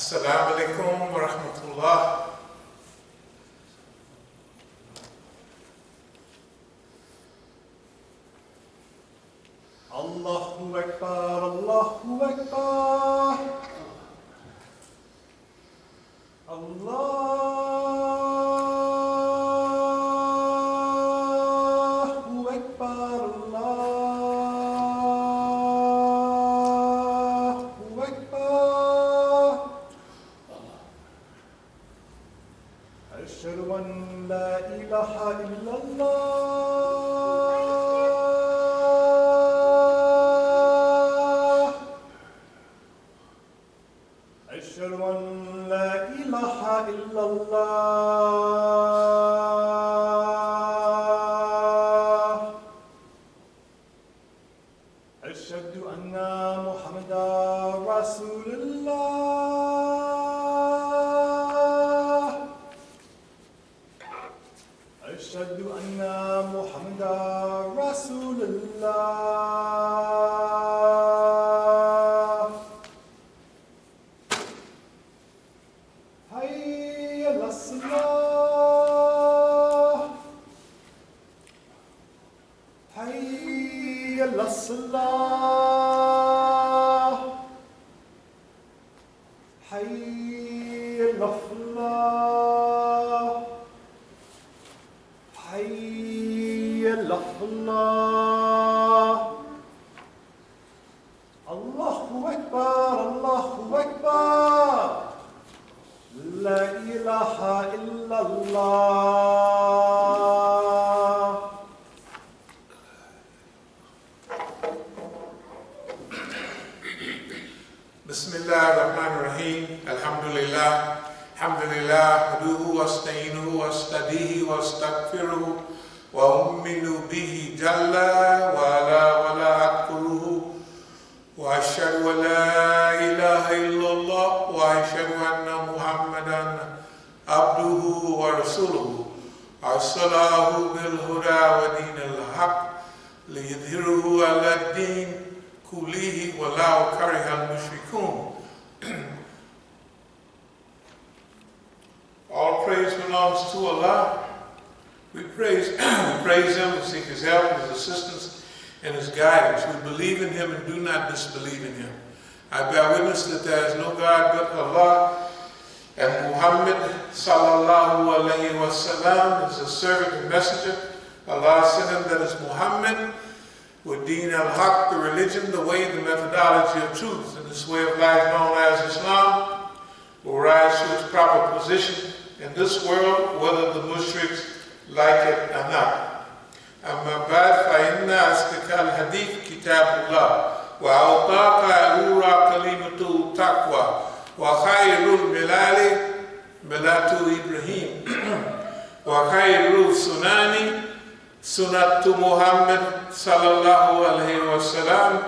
As-Sabiqun wa rahmatullah. Allahu Akbar, Allahu Akbar. Allahu Akbar, Allahu Akbar. Ashhadu an la ilaha illallah. أشهد أن لا إله إلا الله أشهد أن محمدا رسول الله أشهد أن محمدا رسول الله حي على الصلاة حي على الصلاة حي على الفلاح حي على الفلاح الله أكبر الله أكبر لا إله إلا الله Bismillah ar-Rahman ar-Rahim. Alhamdulillah. Alhamdulillah. Haduhu wa asta'inuhu wa astadihi wa astaghfiruhu wa umminu bihi jalla wa ala wa la akfuruhu wa ashhadu an la ilaha illallah wa ashhadu anna Muhammadan abduhu wa rasuluhu arsalahu bil huda wa dinil haq liyudhhirahu ala ad-din kullihi walau karihal mushrikun. All praise belongs to Allah. We praise Him, we seek His help, His assistance, and His guidance. We believe in Him and do not disbelieve in Him. I bear witness that there is no God but Allah, and Muhammad sallallahu alayhi wa sallam is a servant and messenger. Allah sent him, that is Muhammad, with Deen al-Haq, the religion, the way, the methodology of truth, and this way of life known as Islam will rise to its proper position in this world, whether the mushriks like it or not. أما بعد فإن أصدق الحديث كتاب الله وأوثق الأولى كلمة التقوى وخير الملال ملة إبراهيم وخير السنن سنة محمد صلى الله عليه وسلم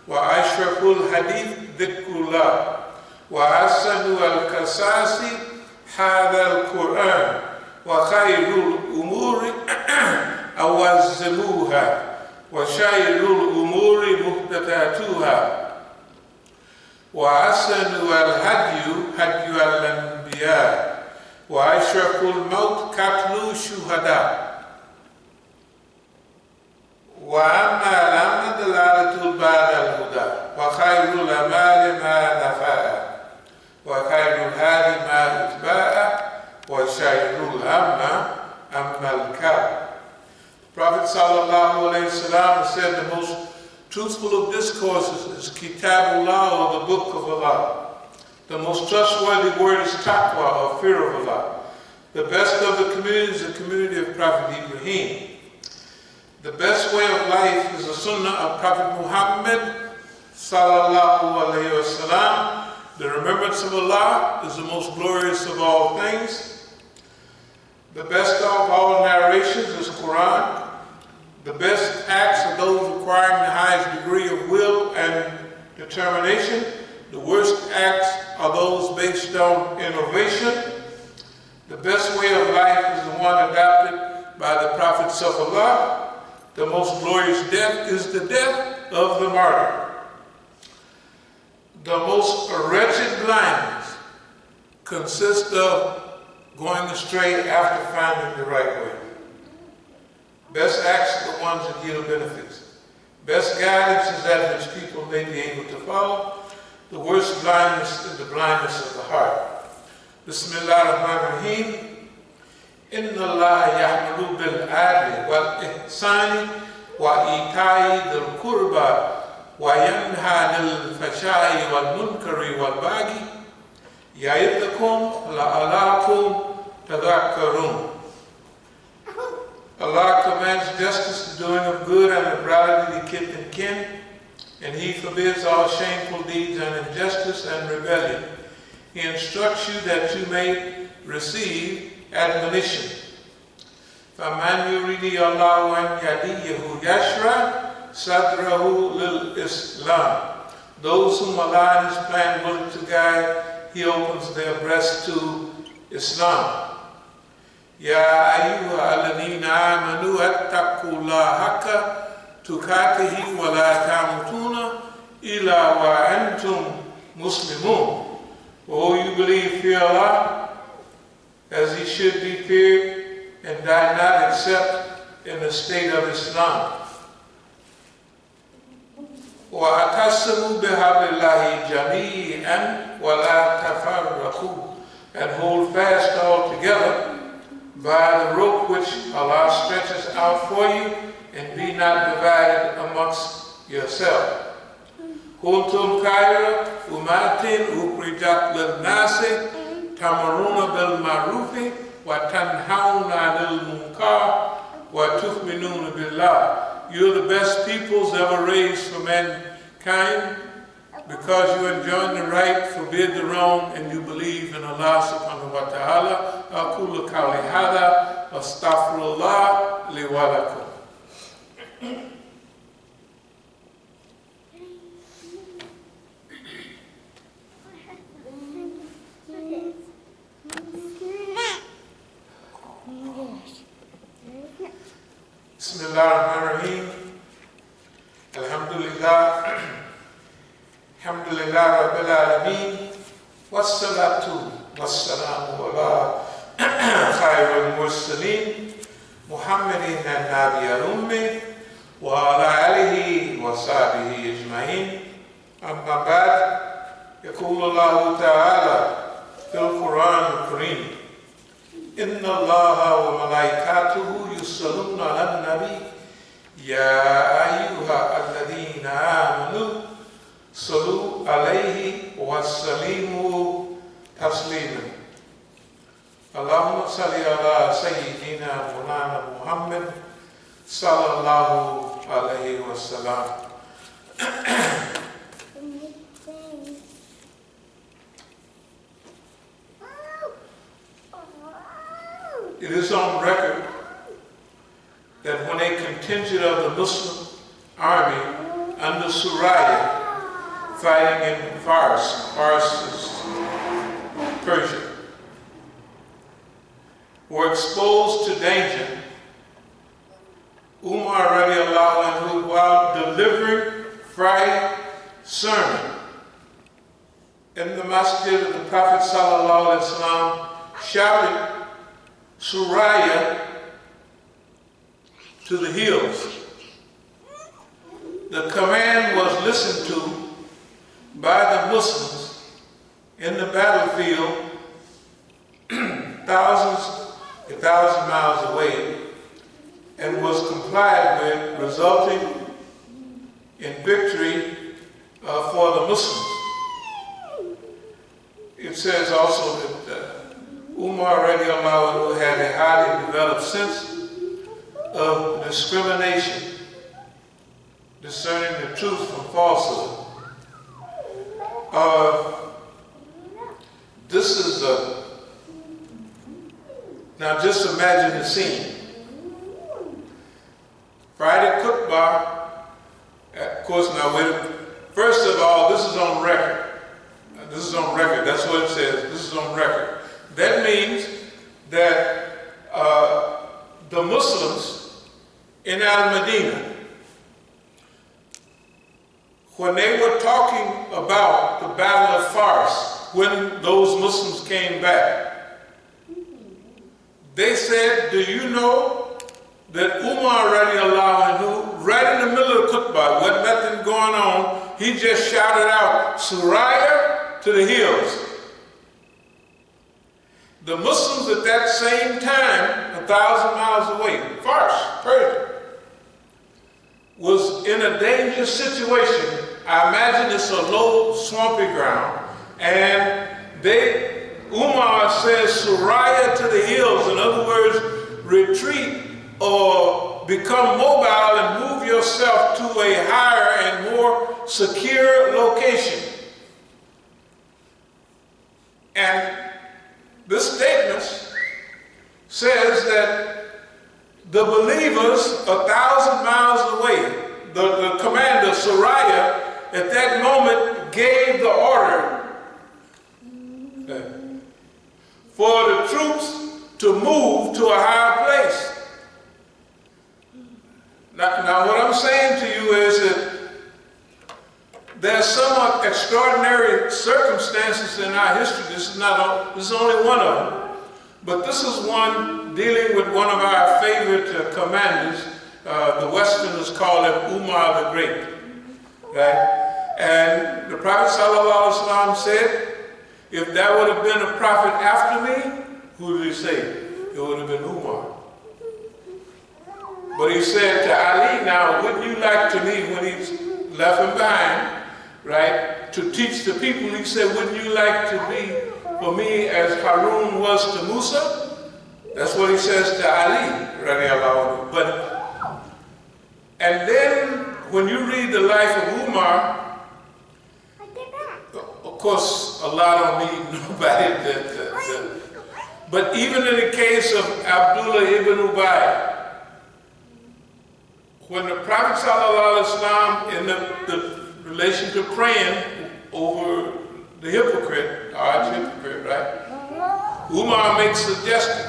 وأشرف الحديث ذكر الله وأحسن القصص هذا القرآن وخير الأمور أوزموها وشر الأمور محدثاتها وأحسن الهدي هدي الأنبياء وأشرف الموت قتل الشهداء وأما الأمن دلالة بعد الهدى وخير الأمال ما نفع وخير الهادي ما اتباع وشر الأمة أما الكرم. Prophet sallallahu alayhi wa sallam said the most truthful of discourses is Kitabullah, or the book of Allah. The most trustworthy word is taqwa, or fear of Allah. The best of the community is the community of Prophet Ibrahim. The best way of life is the sunnah of Prophet Muhammad sallallahu alayhi wa sallam. The remembrance of Allah is the most glorious of all things. The best of all narrations is Quran. The best acts are those requiring the highest degree of will and determination. The worst acts are those based on innovation. The best way of life is the one adopted by the prophets of Allah. The most glorious death is the death of the martyr. The most wretched blindness consists of going astray after finding the right way. Best acts are the ones that yield benefits. Best guidance is that which people may be able to follow. The worst blindness is the blindness of the heart. Bismillah ar-Rahman ar-Rahim. Inna Allah ya'muru bil-'adli wal-ihsani wa-ita'i dhil-qurba wa yanha 'anil fahsha'i wal-munkari wal-baghi ya'idhukum la'allakum tadhakkarun. Allah commands justice, the doing of good, and liberality to kith and kin, and He forbids all shameful deeds and injustice and rebellion. He instructs you that you may receive admonition. فَمَنْ يُرِيدِ اللَّهُ أَنْ يَهْدِيَهُ يَشْرَحْ صَدْرَهُ لِلْإِسْلَامِ. Those whom Allah in His plan willing to guide, He opens their breast to Islam. يَا أَيُّهَا الَّذِينَ آمَنُوا اتَّقُوا اللَّهَ حَقَّ تُقَاتِهِ وَلَا تَمُوتُنَّ إِلَّا وَأَنْتُمْ مُسْلِمُونَ. O you believe, fear Allah as He should be feared, and die not except in the state of Islam. وَأَتَصِمُوا بِحَبْلِ اللَّهِ جَمِيعًا وَلَا تَفَرَّقُوا. And hold fast all together by the rope which Allah stretches out for you, and be not divided amongst yourselves. كُنْتُمْ خَيْرَ أُمَّةٍ أُخْرِجَتْ لِلنَّاسِ تَأْمُرُونَ بِالْمَعْرُوفِ وَتَنْهَوْنَ عَنِ الْمُنكَرِ وَتُؤْمِنُونَ بِاللَّهِ. You're the best peoples ever raised for mankind, because you enjoin the right, forbid the wrong, and you believe in Allah subhanahu wa ta'ala. أَقُولُ قَوْلِي هَذَا وَأَسْتَغْفِرُ اللَّهَ لِي وَلَكُمْ. Bismillah ar-Rahman ar-Rahim. Alhamdulillah. Alhamdulillah Rabbil Alameen. Wassalatu wassalamu ala khairul mursaleen Muhammadin al-Nabi al-Ummi wa ala alihi wa sahbihi ajma'in. Amma ba'd. يقول الله تعالى في القرآن الكريم إن الله وملائكته يصلون على النبي يا أيها الذين آمنوا صلوا عليه وسلموا تسليما. اللهم صل على سيدنا مولانا محمد صلى الله عليه وسلم. It is on record that when a contingent of the Muslim army under Suraya fighting in Fars is Persia, were exposed to danger, Umar radiallahu anhu, while delivering Friday sermon in the Masjid of the Prophet sallallahu alaihi wasallam, shouted Suraya to the hills. The command was listened to by the Muslims in the battlefield a thousand miles away, and was complied with, resulting in victory for the Muslims. It says also that Umar radiallahu anhu had a highly developed sense of discrimination, discerning the truth from falsehood. Now just imagine the scene. Friday Khutbah, of course first of all, this is on record. This is on record, that's what it says, this is on record. That means that the Muslims in Al-Medina, when they were talking about the Battle of Fars, when those Muslims came back. They said, do you know that Umar radiallahu anhu, right in the middle of Khutbah, with nothing going on, he just shouted out, Suraya to the hills. The Muslims at that same time, 1,000 miles away, Fars, Persia, was in a dangerous situation. I imagine it's a low, swampy ground. And Umar says, Suraya to the hills. In other words, retreat or become mobile and move yourself to a higher and more secure location. And this statement says that the believers 1,000 miles away, the commander, Suraya, at that moment gave the order for the troops to move to a higher place. Now what I'm saying to you is that there's somewhat extraordinary circumstances in our history. This is only one of them. But this is one dealing with one of our favorite commanders. The Westerners call him Umar the Great. Right? And the Prophet ﷺ said, if there would have been a prophet after me, who did he say? It would have been Umar. But he said to Ali, now, wouldn't you like to me, when he's left him behind, right, to teach the people, he said, wouldn't you like to be for me as Harun was to Musa? That's what he says to Ali, radiallahu anhu. And then, when you read the life of Umar, of course, Allah don't need nobody but even in the case of Abdullah ibn Ubay, when the Prophet ﷺ, in the relation to praying over the hypocrite, arch hypocrite, right? Umar makes a suggestion.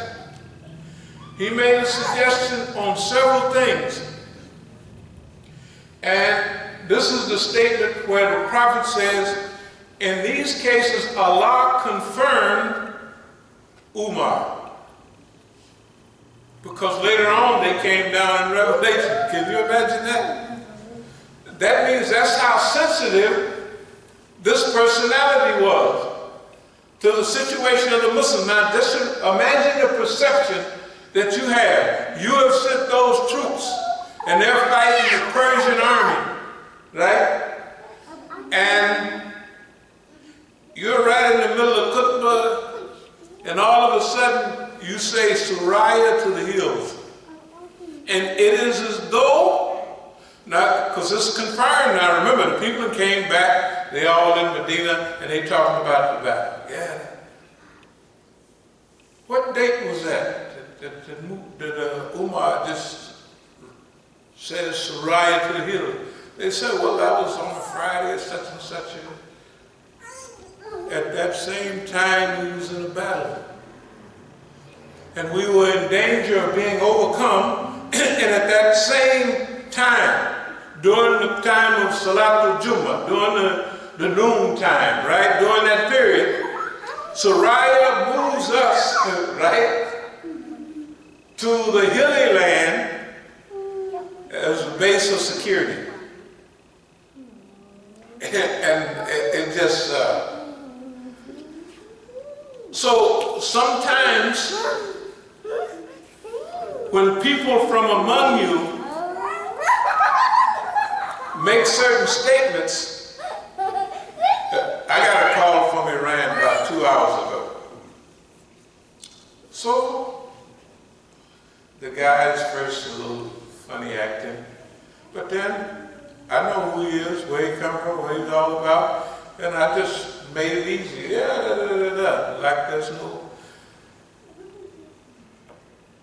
He made a suggestion on several things. And this is the statement where the Prophet says, in these cases, Allah confirmed Umar. Because later on they came down in Revelation. Can you imagine that? That means that's how sensitive this personality was to the situation of the Muslim. Now, imagine the perception that you have. You have sent those troops, and they're fighting the Persian army, right? And you're right in the middle of Khutbah, and all of a sudden you say Suraya to the hills. And it is as though, now, because this is confirmed now, remember, the people came back, they all in Medina, and they talking about the battle. Yeah. What date was that? That Umar just says Suraya to the hills. They said, well, that was on a Friday at such and such. At that same time, we was in a battle. And we were in danger of being overcome. And at that same time, during the time of Khutbah Jum'ah, during the noon time, right? During that period, Suraya moves us, right, to the hilly land as a base of security. And it just, so sometimes when people from among you make certain statements, I got a call from Iran about 2 hours ago. So the guy's first a little funny acting, but then I know who he is, where he come from, what he's all about, and I just made it easy. Yeah, like there's no.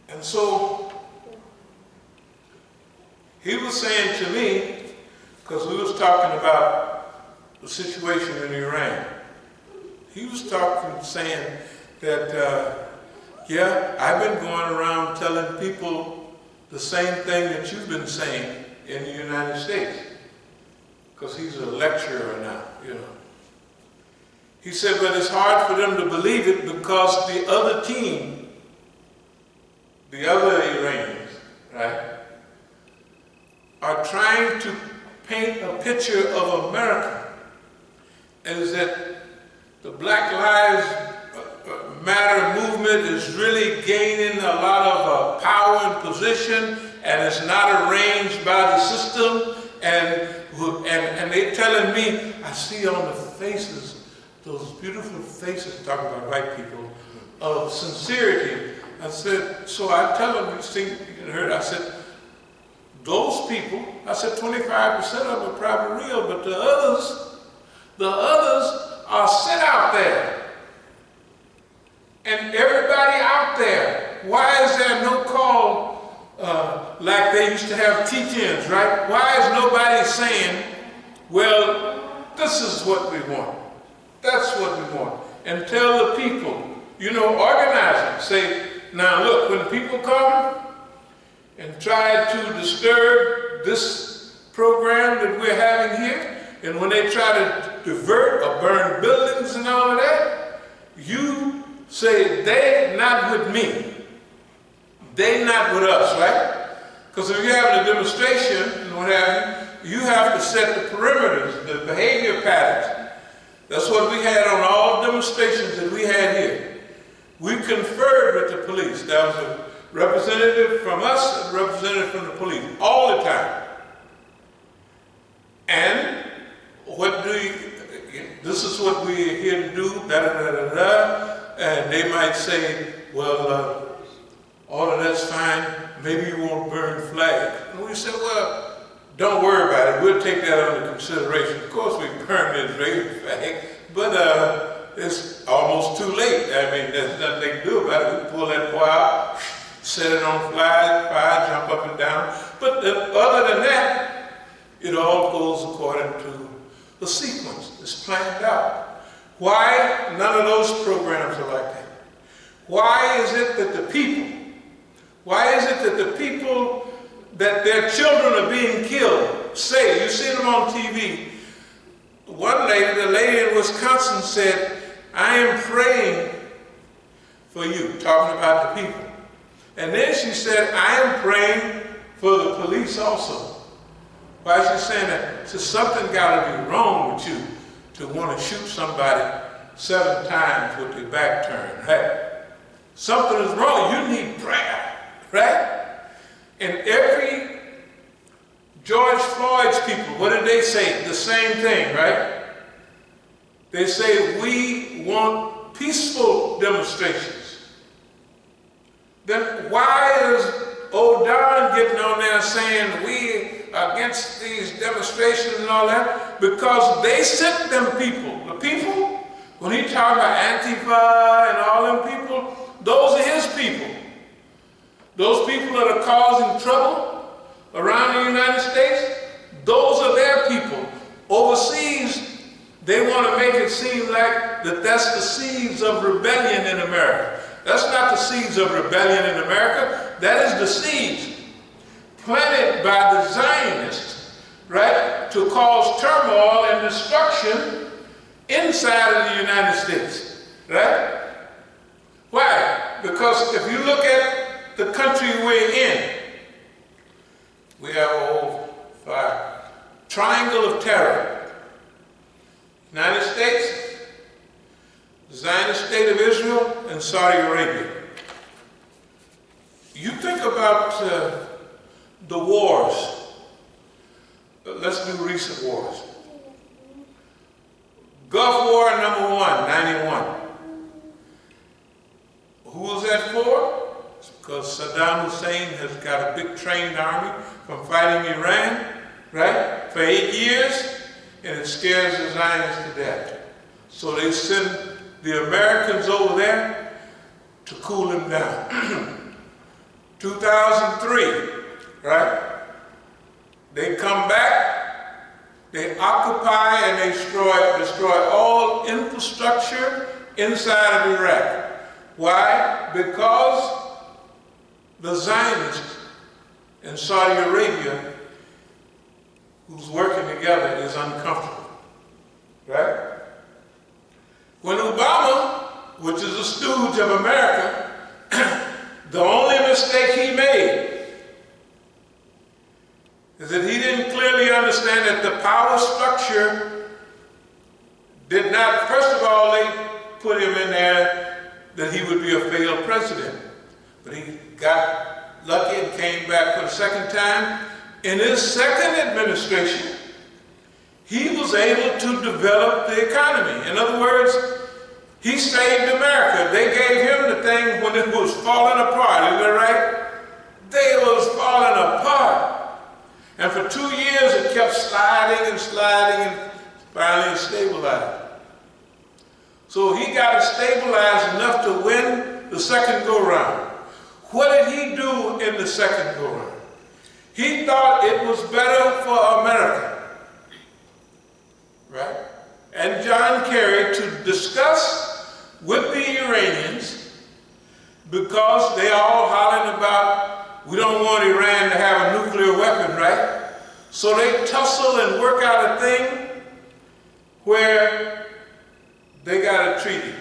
And so he was saying to me, because we was talking about the situation in Iran, he was saying that, yeah, I've been going around telling people the same thing that you've been saying in the United States, because he's a lecturer now, you know. He said, but it's hard for them to believe it because the other team, the other Iranians, right, are trying to paint a picture of America as that the Black Lives Matter movement is really gaining a lot of power and position, and it's not arranged by the system. And they're telling me, I see on the faces, those beautiful faces, talking about white people, of sincerity. I said, so I tell them, you see, you heard, I said, those people, I said 25% of them are probably real, but the others are sit out there. And everybody out there, why is there no call like they used to have teach-ins, right? Why is nobody saying, well, this is what we want. That's what we want. And tell the people, you know, organize them. Say, now look, when people come and try to disturb this program that we're having here, and when they try to divert or burn buildings and all of that, you say, they not with me. They not with us, right? Because if you're having a demonstration and what have you, you have to set the perimeters, the behavior patterns. That's what we had on all demonstrations that we had here. We conferred with the police. There was a representative from us and a representative from the police all the time. And what do you, this is what we're here to do, da-da-da-da-da. And they might say, well, all of that's fine, maybe you won't burn flags. And we said, well, don't worry about it, we'll take that under consideration. Of course we burn the Israeli flag, but it's almost too late. I mean, there's nothing they can do about it. We pull that boy out, set it on fire, jump up and down. But other than that, it all goes according to the sequence. It's planned out. Why none of those programs are like that? Why is it that the people, that their children are being killed, say, you see them on TV. One lady, the lady in Wisconsin said, I am praying for you, talking about the people. And then she said, I am praying for the police also. Why is she saying that? So something got to be wrong with you to want to shoot somebody 7 times with their back turned, right? Something is wrong. You need prayer, right? And every George Floyd's people, what did they say? The same thing, right? They say, we want peaceful demonstrations. Then why is O'Donnell getting on there saying we are against these demonstrations and all that? Because they sent them people. The people, when he talking about Antifa and all them people, those are his people. Those people that are causing trouble around the United States, those are their people. Overseas, they want to make it seem like that that's the seeds of rebellion in America. That's not the seeds of rebellion in America. That is the seeds planted by the Zionists, right, to cause turmoil and destruction inside of the United States, right? Why? Because if you look at the country we're in, we have a whole triangle of terror. United States, the Zionist state of Israel, and Saudi Arabia. You think about the wars. Let's do recent wars. Gulf War #1, 91. Who was that for? It's because Saddam Hussein has got a big trained army from fighting Iran, right, for 8 years, and it scares the Zionists to death. So they send the Americans over there to cool them down. 2003, right? They come back, they occupy and they destroy all infrastructure inside of Iraq. Why? Because the Zionists in Saudi Arabia, who's working together, is uncomfortable, right? of America, the only mistake he made is that he didn't clearly understand that the power structure did not, first of all, they put him in there that he would be a failed president. But he got lucky and came back for the second time. In his second administration, he was able to develop the economy. In other words, he saved America. They gave him the thing when it was falling apart, isn't that right? They was falling apart. And for 2 years it kept sliding and sliding and finally it stabilized. So he got it stabilized enough to win the second go-round. What did he do in the second go-round? He thought it was better for America, right? And John Kerry to discuss with the Iranians, because they all hollering about, we don't want Iran to have a nuclear weapon, right? So they tussle and work out a thing where they got a treaty.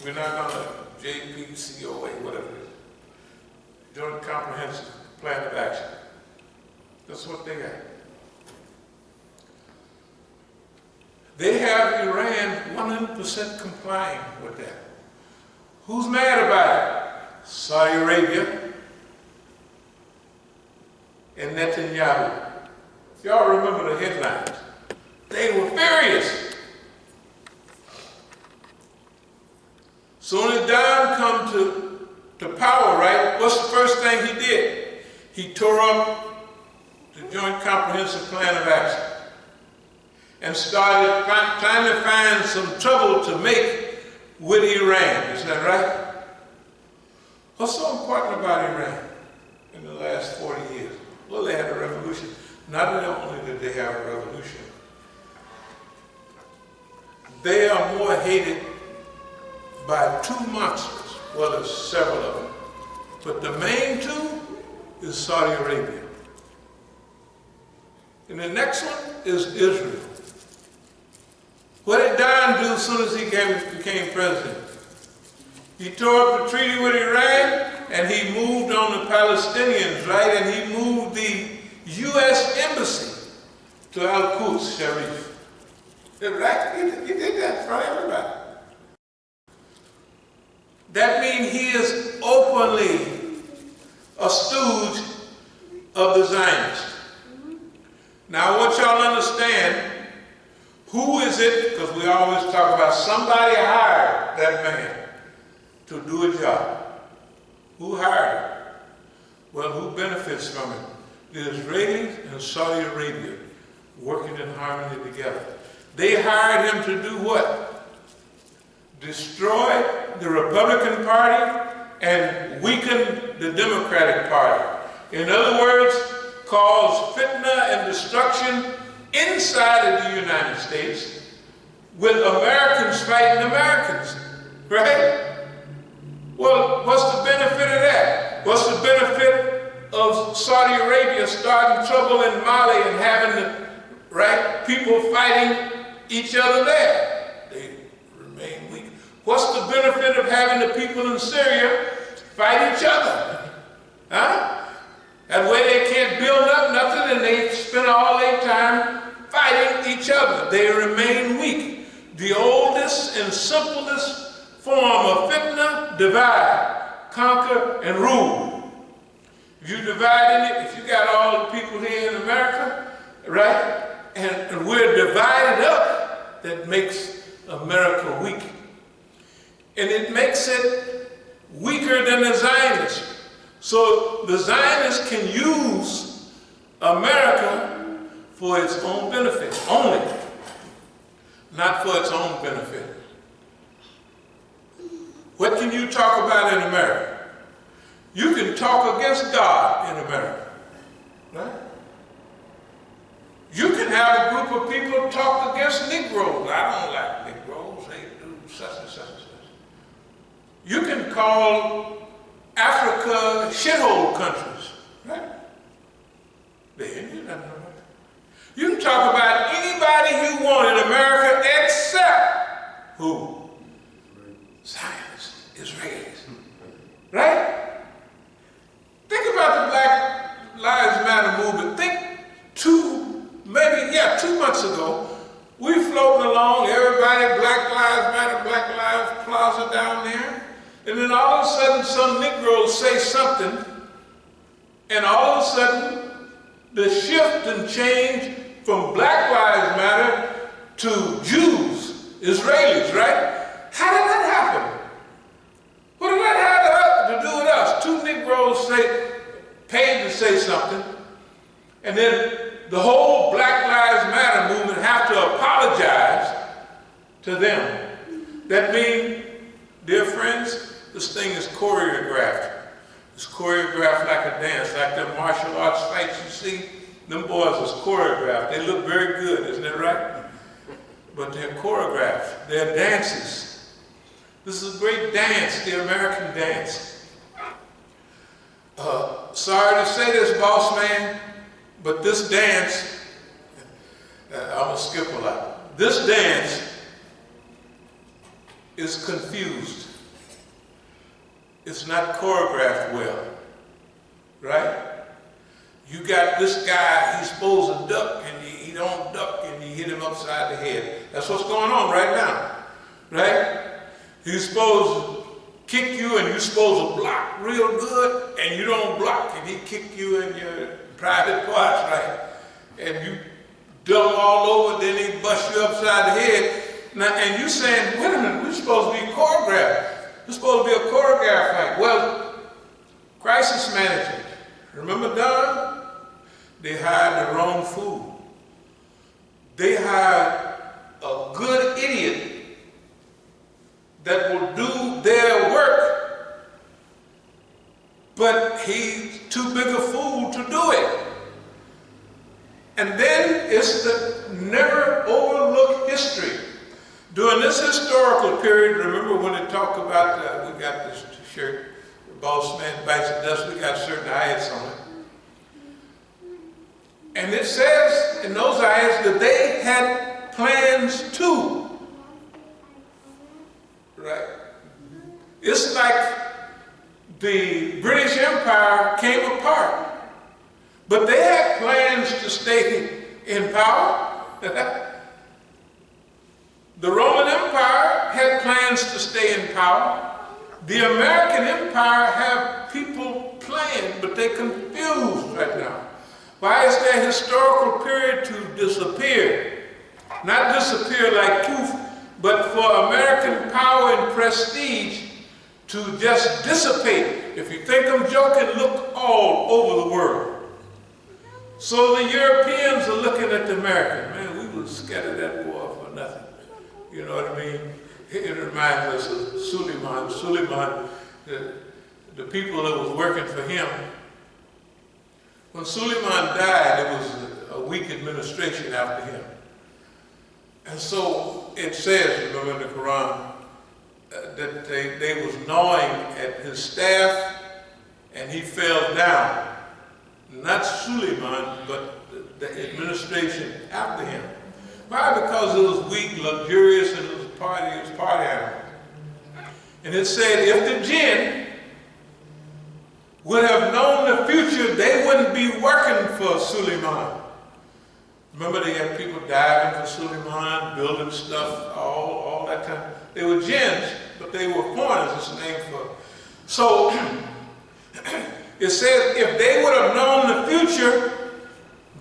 We're not gonna JPCOA, whatever it is. Joint Comprehensive Plan of Action. That's what they got. They have Iran 100% complying with that. Who's mad about it? Saudi Arabia and Netanyahu. Y'all remember the headlines. They were furious. Soon as Don come to power, right, what's the first thing he did? He tore up the Joint Comprehensive Plan of Action and started trying to find some trouble to make with Iran. Is that right? What's so important about Iran in the last 40 years? Well, they had a revolution. Not only did they have a revolution, they are more hated by two monsters. Well, there's several of them. But the main two is Saudi Arabia. And the next one is Israel. What did Don do as soon as he became president? He tore up the treaty with Iran and he moved on the Palestinians, right? And he moved the U.S. Embassy to Al-Quds Sharif. Right? He did that in front of everybody. That means he is openly a stooge of the Zionists. Now I want y'all to understand, who is it, because we always talk about somebody hired that man to do a job. Who hired him? Well, who benefits from it? The Israelis and Saudi Arabia working in harmony together. They hired him to do what? Destroy the Republican Party and weaken the Democratic Party. In other words, cause fitna and destruction inside of the United States with Americans fighting Americans, right? Well, what's the benefit of that? What's the benefit of Saudi Arabia starting trouble in Mali and having the right people fighting each other there? They remain weak. What's the benefit of having the people in Syria fight each other? Huh? That way they can't build up nothing and they spend all their time fighting each other. They remain weak. The oldest and simplest form of fitna: divide, conquer, and rule. If you divide in it, if you got all the people here in America, right, and we're divided up, that makes America weak. And it makes it weaker than the Zionists. So the Zionists can use America for its own benefit, only, not for its own benefit. What can you talk about in America? You can talk against God in America, right? You can have a group of people talk against Negroes. I don't like Negroes, they do such and such and such. You can call Africa shithole countries, right? The Indian, I don't know. You can talk about anybody you want in America except who? Zionists, Israelis. like 2 months ago, we floating along, everybody, Black Lives Matter, Black Lives Plaza down there. And then all of a sudden, some Negroes say something, and all of a sudden, the shift and change from Black Lives Matter to Jews, Israelis, right? How did that happen? What did that have to do with us? 2 Negroes paid to say something, and then the whole Black Lives Matter movement have to apologize to them. That means, dear friends, this thing is choreographed. It's choreographed like a dance, like the martial arts fights you see. Them boys is choreographed. They look very good, isn't that right? But they're choreographed. They're dances. This is a great dance, the American dance. Sorry to say this, boss man, but this dance, I'm going to skip a lot. This dance is confused. It's not choreographed well, right? You got this guy, he's supposed to duck, and he don't duck, and you hit him upside the head. That's what's going on right now, right? He's supposed to kick you, and you're supposed to block real good, and you don't block, and he kick you in your private parts, right? And you duck all over, then he bust you upside the head. Now, and you saying, wait a minute, we're supposed to be choreographed. It's supposed to be a choreographed fight. Well, crisis management. Remember Don? They hired the wrong fool. They hired a good idiot that will do their work, but he's too big a fool to do it. And then it's the never overlooked history. During this historical period, remember when they talk about, we got this shirt, the boss man bites the dust, we got certain ayats on it. And it says in those ayats that they had plans too. Right? It's like the British Empire came apart, but they had plans to stay in power. The Roman Empire had plans to stay in power. The American Empire have people playing, but they're confused right now. Why is their historical period to disappear? Not disappear like poof, but for American power and prestige to just dissipate. If you think I'm joking, look all over the world. So the Europeans are looking at the American. Man, we would scatter that boy for nothing. You know what I mean? It reminds us of Suleiman. Suleiman, the people that was working for him. When Suleiman died, it was a weak administration after him. And so it says, remember in the Quran, that they was gnawing at his staff and he fell down. Not Suleiman, but the administration after him. Why? Because it was weak, luxurious, and it was party animal. And it said if the jinn would have known the future, they wouldn't be working for Suleiman. Remember they had people diving for Suleiman, building stuff, all that kind of. They were jinns, but they were foreigners, it's a name for. So it says if they would have known the future,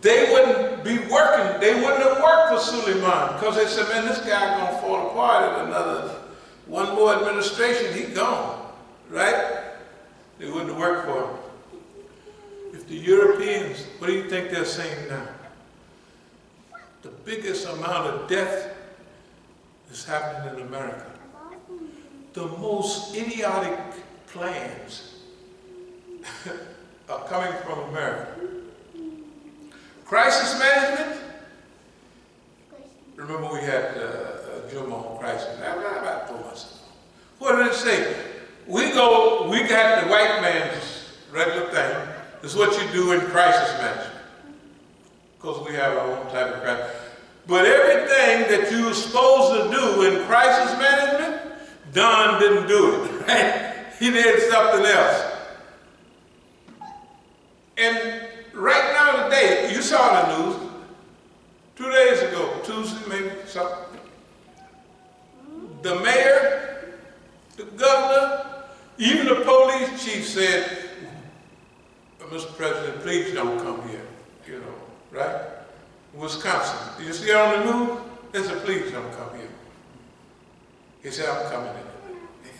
they wouldn't be working, they wouldn't have worked for Suleiman, because they said, man, this guy gonna fall apart at another, one more administration, he gone, right? They wouldn't have worked for him. If the Europeans, what do you think they're saying now? The biggest amount of death is happening in America. The most idiotic plans are coming from America. Crisis management. Remember we had a Jum'ah crisis about 4 months ago. What did it say? We got the white man's regular thing. This is what you do in crisis management. Because we have our own type of crisis. But everything that you were supposed to do in crisis management, Don didn't do it, right? He did something else. And right now today, you saw the news, 2 days Tuesday, maybe something. The mayor, the governor, even the police chief said, Mr. President, please don't come here, you know, right? Wisconsin. You see on the news? They said, please don't come here. He said, I'm coming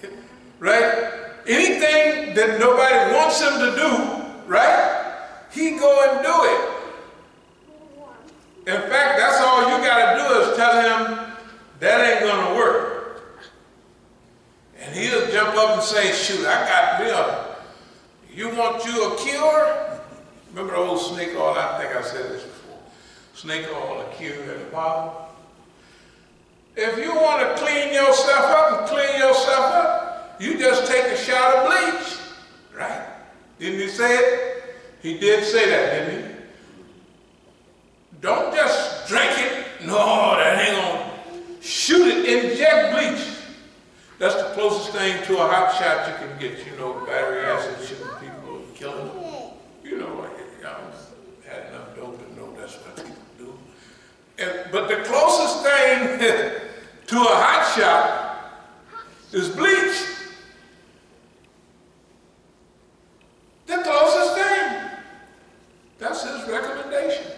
in. Right? Anything that nobody wants him to do, right? He go and do it. In fact, that's all you got to do is tell him that ain't going to work. And he'll jump up and say, shoot, I got me a, you want you a cure? Remember the old snake oil? I think I said this before. Snake oil, a cure in the bottle. If you want to clean yourself up and clean yourself up, you just take a shot of bleach, right? Didn't he say it? He did say that, didn't he? Don't just drink it. No, that ain't gonna shoot it. Inject bleach. That's the closest thing to a hot shot you can get. You know, battery acid shooting people and killing them. You know, y'all had enough dope to know that's what people do. But the closest thing to a hot shot is bleach. The closest thing. That's his recommendation.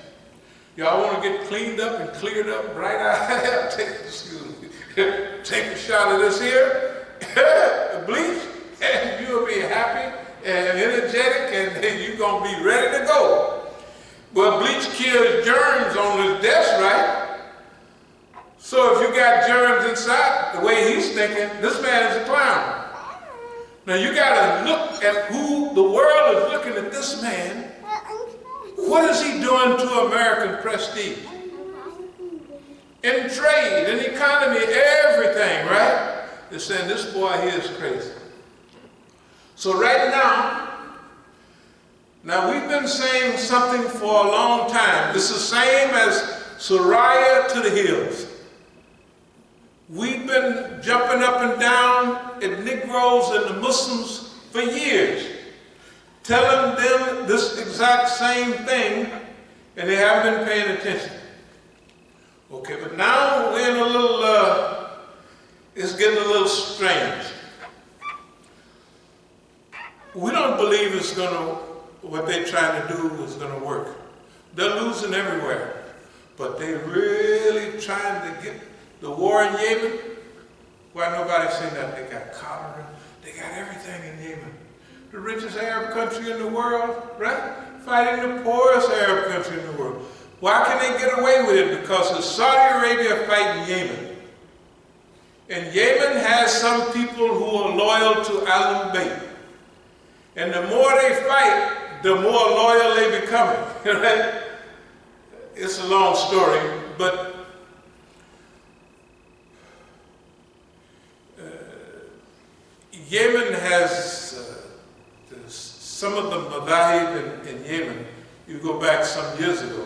Y'all want to get cleaned up and cleared up, bright-eyed? Take a shot of this here, bleach, and you'll be happy and energetic, and you're going to be ready to go. Well, bleach kills germs on this desk, right? So if you got germs inside, the way he's thinking, this man is a clown. Now you got to look at who the world is looking at this man. What is he doing to American prestige? In trade, in economy, everything, right? They're saying this boy here is crazy. So right now we've been saying something for a long time. It's the same as Sariah to the hills. We've been jumping up and down at Negroes and the Muslims for years, telling them this exact same thing, and they haven't been paying attention. Okay, but now we're in a little, it's getting a little strange. We don't believe it's going to, what they're trying to do is going to work. They're losing everywhere, but they're really trying to get the war in Yemen. Why nobody's saying that? They got cholera, they got everything in Yemen. The richest Arab country in the world, right? Fighting the poorest Arab country in the world. Why can they get away with it? Because it's Saudi Arabia fighting Yemen. And Yemen has some people who are loyal to Al Bayt. And the more they fight, the more loyal they become. Right? It's a long story, but Yemen has some of the madhahib in Yemen. You go back some years ago.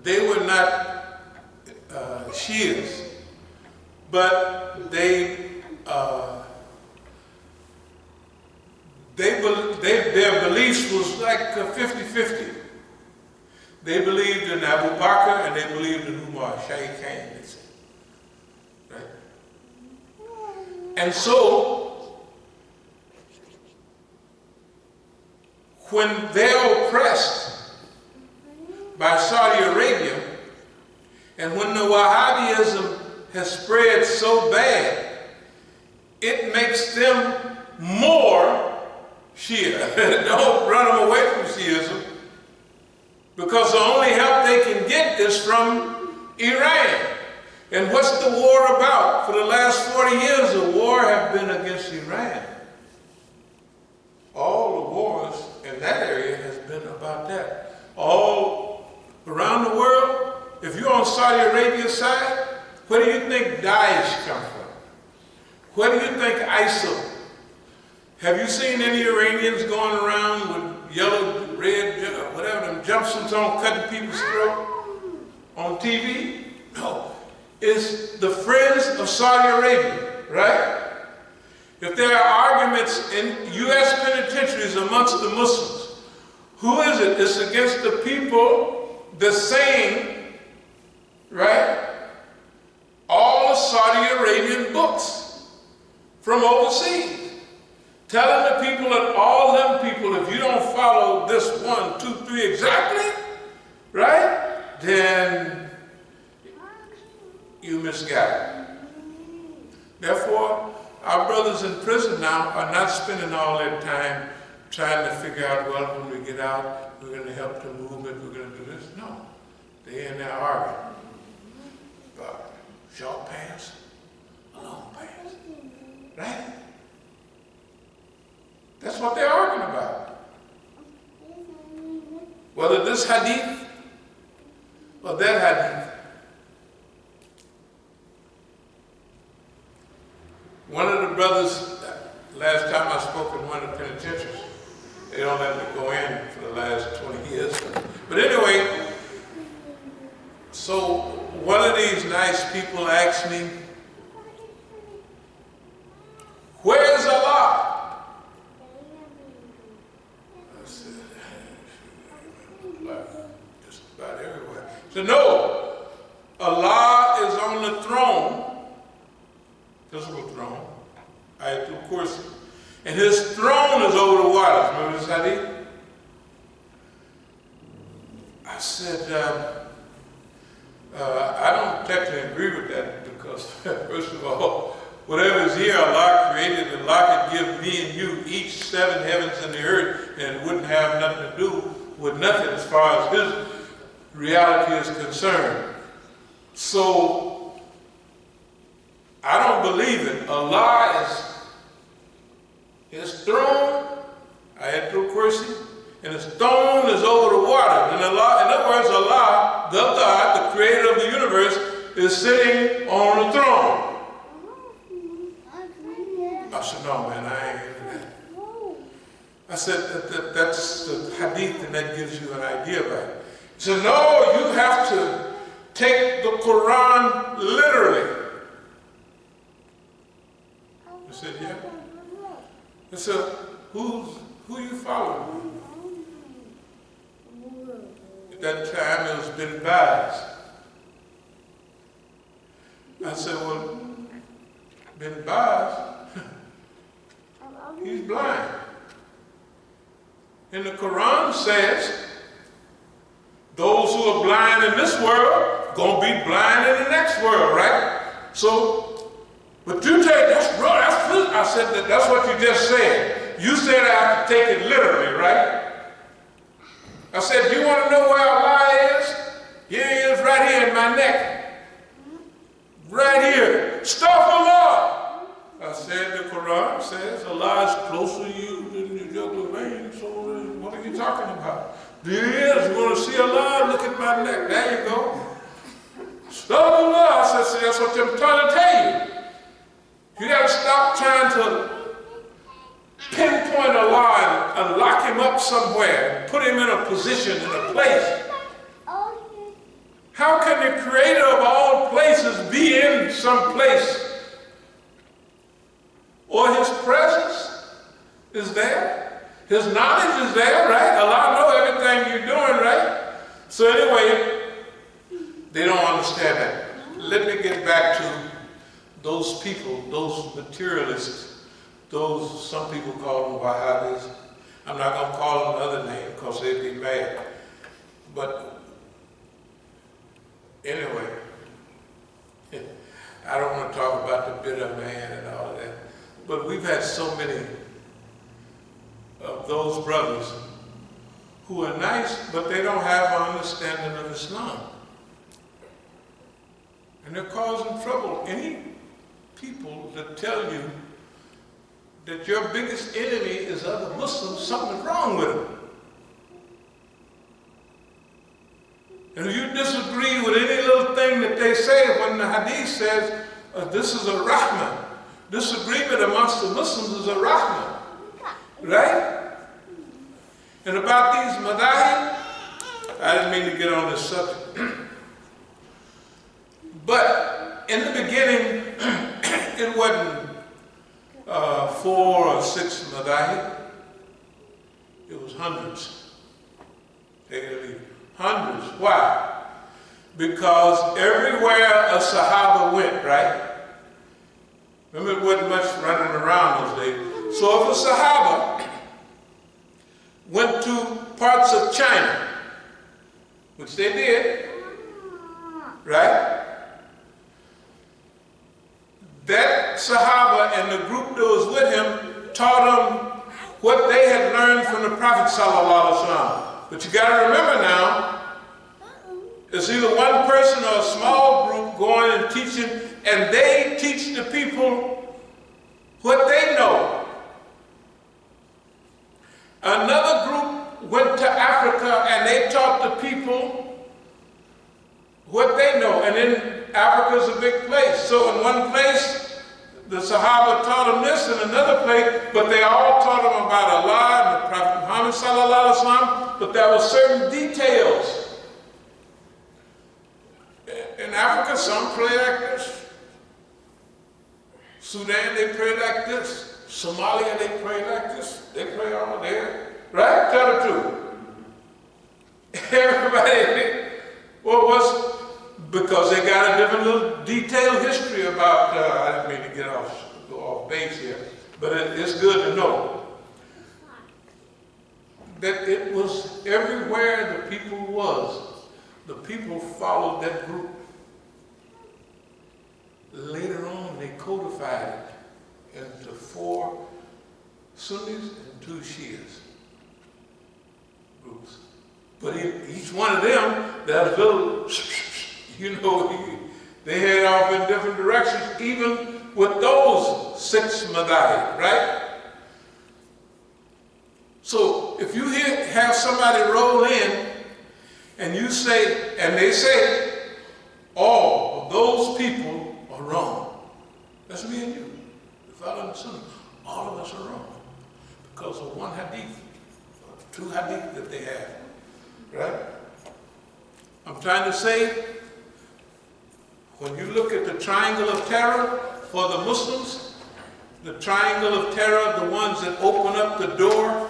They were not Shias, but their beliefs was like 50-50. They believed in Abu Bakr and they believed in Umar, Shaykh Khan, they said. Right? And so, when they're oppressed by Saudi Arabia, and when the Wahhabism has spread so bad, it makes them more Shia. Don't run them away from Shiism, because the only help they can get is from Iran. And what's the war about? For the last 40 years, the war has been against Iran. All the wars in that area has been about that. All around the world, if you're on Saudi Arabia's side, where do you think Daesh come from? Where do you think ISIL? Have you seen any Iranians going around with yellow, red, whatever, them jumpsuits on, cutting people's throat on TV? No. It's the friends of Saudi Arabia, right? If there are arguments in U.S. penitentiaries amongst the Muslims, who is it? It's against the people the same, right, all the Saudi Arabian books from overseas, telling the people that all them people, if you don't follow this 1, 2, 3 exactly, right, then you misguided. Therefore, our brothers in prison now are not spending all their time trying to figure out, well, when we get out, we're going to help the movement, we're going to do this. No, they're in there arguing about short pants, long pants, right? That's what they're arguing about. Whether this hadith or that hadith. One of the brothers, last time I spoke in one of the penitentiaries, they don't let me go in for the last 20 years. But anyway, so one of these nice people asked me, "Where's Allah?" I said, just about everywhere. He said, "No, Allah is on the throne, physical throne, Ayatul Kursi, and his throne is over the waters." Remember this hadith? I said, I don't technically agree with that because, first of all, whatever is here, Allah created, and Allah could give me and you each 7 heavens and the earth, and it wouldn't have nothing to do with nothing as far as his reality is concerned. So, I don't believe it. Allah is his throne, Ayatul Kursi, and his throne is over the water. And Allah, in other words, Allah, the God, the creator of the universe, is sitting on the throne. I said, no, man, I ain't into that. I said, that's the hadith, and that gives you an idea about it. He said, no, you have to take the Quran literally. I said, yeah. I said, who you following? At that time, it was Bin Baz. I said, well, Bin Baz, he's blind. And the Quran says, those who are blind in this world, gonna be blind in the next world, right? So, but you take, that's I said, that's what you just said. You said I have to take it literally, right? I said, do you want to know where Allah is? Here he is right here in my neck. Right here. Astaghfirullah. I said, the Quran says Allah is closer to you than your jugular vein. So what are you talking about? There he is. You want to see Allah? Look at my neck. There you go. Astaghfirullah. I said, see, that's what I'm trying to tell you. You got to stop trying to pinpoint Allah and lock him up somewhere and put him in a position, in a place. How can the creator of all places be in some place? Or his presence is there? His knowledge is there, right? Allah knows everything you're doing, right? So anyway, they don't understand that. Let me get back to those people, those materialists. Those, some people call them Wahhabis. I'm not going to call them another name because they'd be mad. But anyway, I don't want to talk about the bitter man and all of that. But we've had so many of those brothers who are nice, but they don't have an understanding of Islam. And they're causing trouble. Any people that tell you that your biggest enemy is other Muslims, something's wrong with them. And if you disagree with any little thing that they say, when the hadith says, this is a rahmah, disagreement amongst the Muslims is a rahmah, right? And about these madahib, I didn't mean to get on this subject, but in the beginning, it wasn't 4 or 6 madahib. It was hundreds. Take it or leave it. Hundreds. Why? Because everywhere a Sahaba went, right? Remember, it wasn't much running around those days. So if a Sahaba went to parts of China, which they did, right? That Sahaba and the group that was with him taught him what they had learned from the Prophet ﷺ. But you got to remember now, it's either one person or a small group going and teaching, and they teach the people what they know. Another group went to Africa and they taught the people what they know. And then Africa's a big place. So in one place, the Sahaba taught them this, in another place, but they all taught them about Allah and the Prophet Muhammad sallallahu alaihi wasallam, but there were certain details. In Africa, some pray like this. Sudan, they pray like this. Somalia, they pray like this. They pray all there. Right? Tell the truth. Everybody, well, what's, because they got a different little detailed history about, I didn't mean to go off base here, but it's good to know that it was everywhere the people was, the people followed that group. Later on, they codified it into 4 Sunnis and 2 Shias groups. But in each one of them, there's little, you know, they head off in different directions, even with those 6 madhahib, right? So if you have somebody roll in and you say, and they say, all of those people are wrong. That's me and you. The fellow and son, all of us are wrong because of one hadith, or 2 hadith that they have, right? I'm trying to say, when you look at the triangle of terror for the Muslims, the triangle of terror, the ones that open up the door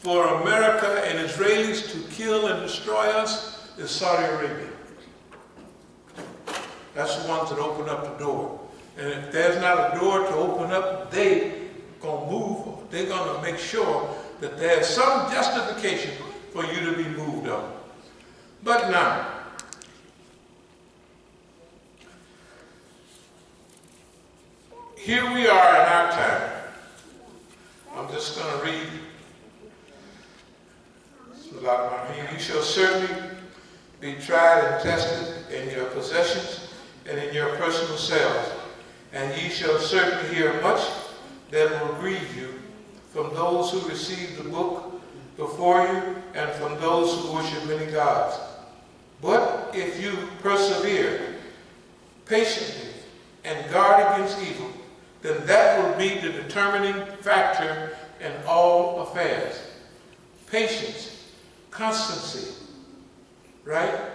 for America and Israelis to kill and destroy us, is Saudi Arabia. That's the ones that open up the door. And if there's not a door to open up, they gonna move. They're gonna make sure that there's some justification for you to be moved on. But now, here we are in our time. I'm just gonna read. You shall certainly be tried and tested in your possessions and in your personal selves, and ye shall certainly hear much that will grieve you from those who received the book before you and from those who worship many gods. But if you persevere patiently and guard against evil, then that will be the determining factor in all affairs. Patience, constancy, right?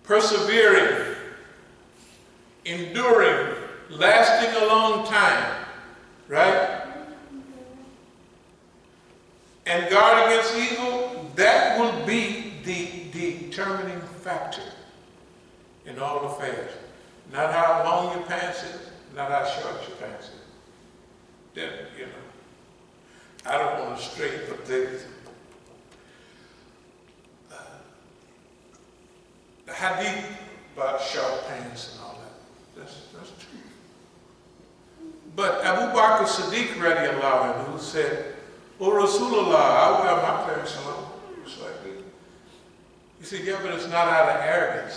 Persevering, enduring, lasting a long time, right? And guard against evil, that will be the determining factor in all affairs. Not how long your pants is, not how short your pants is. Then, you know, I don't want to stray, but the hadith about short pants and all that, that's true. But Abu Bakr Siddiq radiallahu anhu said, "Oh Rasulullah, I wear my pants on." It's like this. He said, "Yeah, but it's not out of arrogance."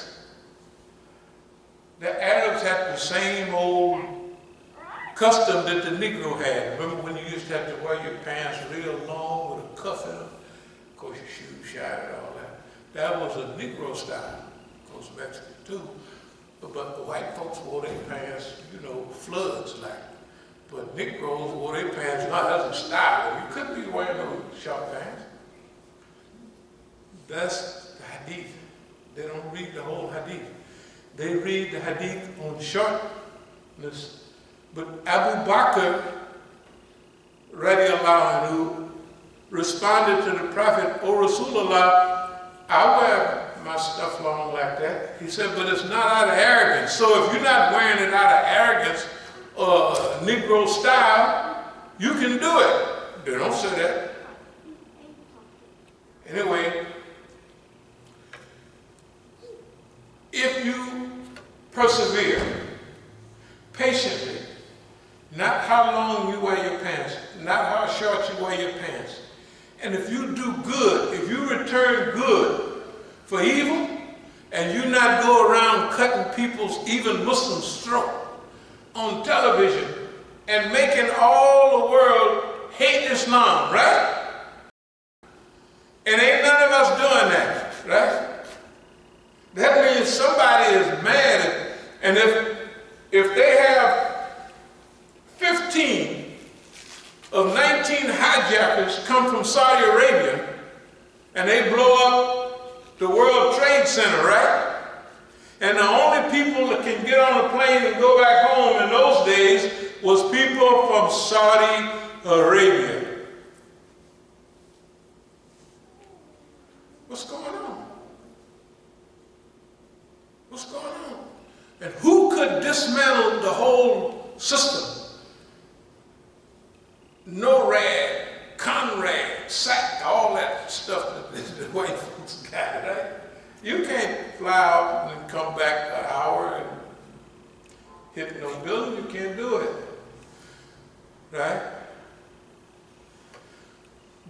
The Arabs had the same old custom that the Negro had. Remember when you used to have to wear your pants real long with a cuff in them? Of course, your shoes shined and all that. That was a Negro style. Of course, Mexican too. But the white folks wore their pants, you know, floods like. But Negroes wore their pants, no, that's a style. You couldn't be wearing those short pants. That's the hadith. They don't read the whole hadith. They read the hadith on shortness. But Abu Bakr, radiallahu anhu, responded to the Prophet, "O Rasulullah, I wear my stuff long like that. He said, but it's not out of arrogance. So if you're not wearing it out of arrogance or Negro style, you can do it. They don't say that. Anyway, if you persevere patiently, not how long you wear your pants, not how short you wear your pants, and if you do good, if you return good for evil, and you not go around cutting people's, even Muslims' throat on television and making all the world hate Islam, right? And ain't none of us doing that, right? That means somebody is mad. And if they have 15 of 19 hijackers come from Saudi Arabia and they blow up the World Trade Center, right? And the only people that can get on a plane and go back home in those days was people from Saudi Arabia. What's going on? What's going on? And who could dismantle the whole system? NORAD, CONRAD, SAC, all that stuff that the white folks got, right? You can't fly out and come back an hour and hit no building. You can't do it, right?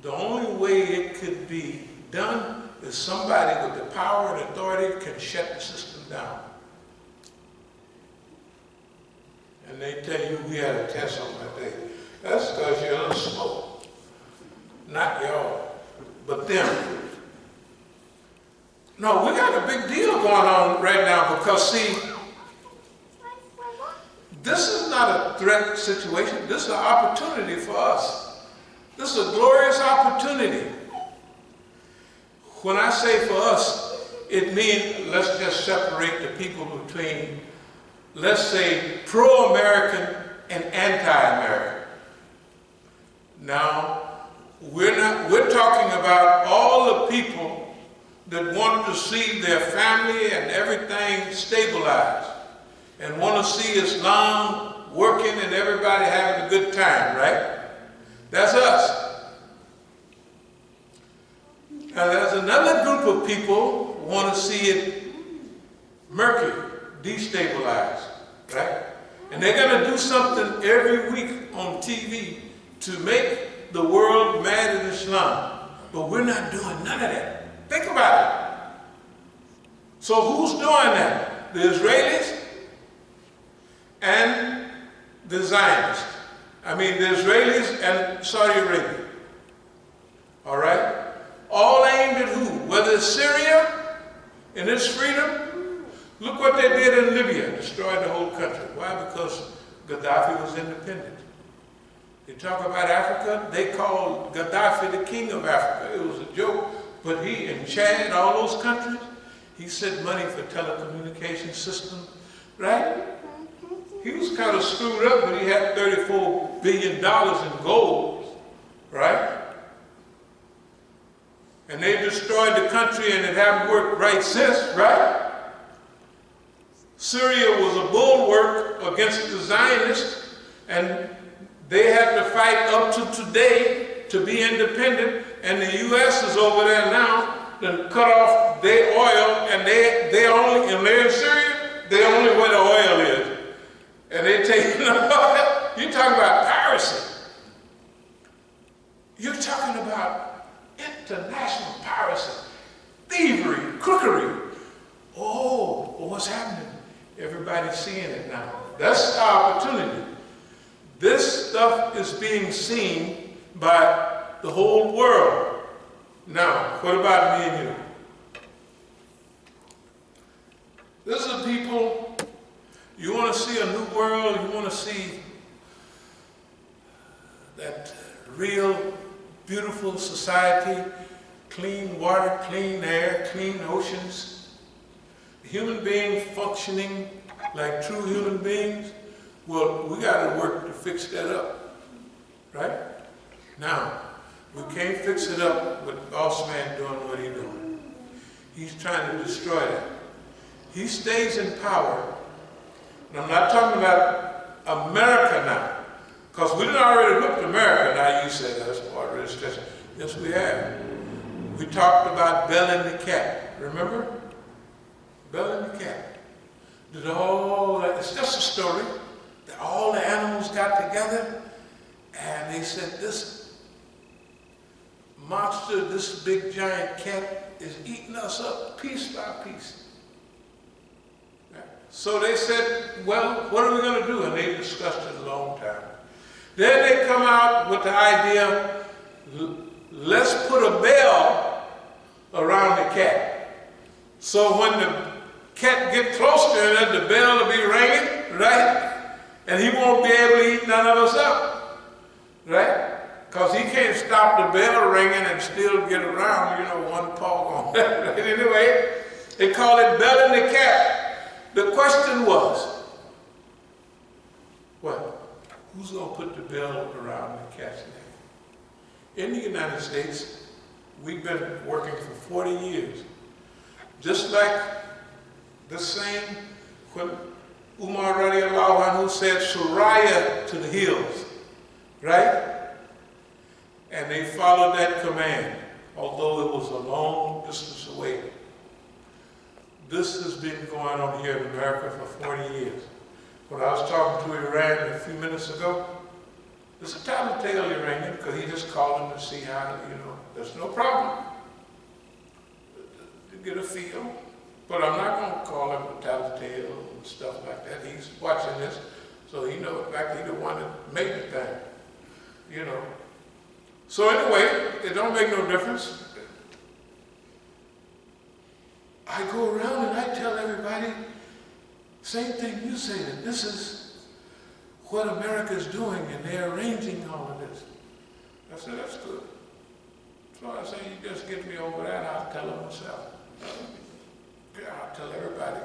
The only way it could be done is somebody with the power and authority can shut the system down. And they tell you we had a test on that day. That's because you're in smoke. Not y'all, but them. No, we got a big deal going on right now because, see, this is not a threat situation. This is an opportunity for us. This is a glorious opportunity. When I say for us, it means let's just separate the people between, let's say, pro-American and anti-American. Now, we're talking about all the people that want to see their family and everything stabilized and want to see Islam working and everybody having a good time, right? That's us. Now there's another group of people who want to see it murky, destabilized, right? And they're going to do something every week on TV to make the world mad at Islam. But we're not doing none of that. Think about it. So who's doing that? The Israelis and the Zionists. I mean the Israelis and Saudi Arabia. All right? All aimed at who? Whether it's Syria and its freedom. Look what they did in Libya, destroyed the whole country. Why? Because Gaddafi was independent. They talk about Africa, they called Gaddafi the king of Africa. It was a joke, but he, in Chad, all those countries, he sent money for telecommunication systems, right? He was kind of screwed up, but he had $34 billion in gold, right? And they destroyed the country and it hasn't worked right since, right? Syria was a bulwark against the Zionists, and they had to fight up to today to be independent, and the U.S. is over there now to cut off their oil, and they're in Syria, they only where the oil is. And they take the oil. You're talking about piracy. You're talking about international piracy, thievery, crookery. Oh, what's happening? Everybody's seeing it now. That's our opportunity. This stuff is being seen by the whole world. Now, what about me and you? This is people, you want to see a new world, you want to see that real, beautiful society, clean water, clean air, clean oceans, human beings functioning like true human beings. Well, we got to work to fix that up, right? Now, we can't fix it up with the boss man doing what he's doing. He's trying to destroy that. He stays in power. And I'm not talking about America now, because we done already looked at America. Now you say that's part of this discussion. Yes, we have. We talked about Bell and the cat. Remember? Bell and the cat. Did all that, it's just a story that all the animals got together and they said, this monster, this big giant cat is eating us up piece by piece. So they said, well, what are we going to do? And they discussed it a long time. Then they come out with the idea, let's put a bell around the cat. So when the cat get close to him, the bell will be ringing, right? And he won't be able to eat none of us up, right? Because he can't stop the bell ringing and still get around, one paw on that. Anyway, they call it Bell and the cat. The question was, what? Who's going to put the bell around the cat's neck? In the United States, we've been working for 40 years. Just like the same when Umar radiallahu anhu said, Suraya to the hills, right? And they followed that command, although it was a long distance away. This has been going on here in America for 40 years. When I was talking to Iran a few minutes ago, there's a tattletale Iranian, because he just called him to see how, there's no problem. To get a feel. But I'm not going to call him a tattletale and stuff like that. He's watching this, so he knows, in fact, he's the one that made the thing, So anyway, it don't make no difference. I go around and I tell everybody, same thing you say, that this is what America's doing and they're arranging all of this. I said, that's good. So I say, you just get me over that and I'll tell them myself. Yeah, I'll tell everybody.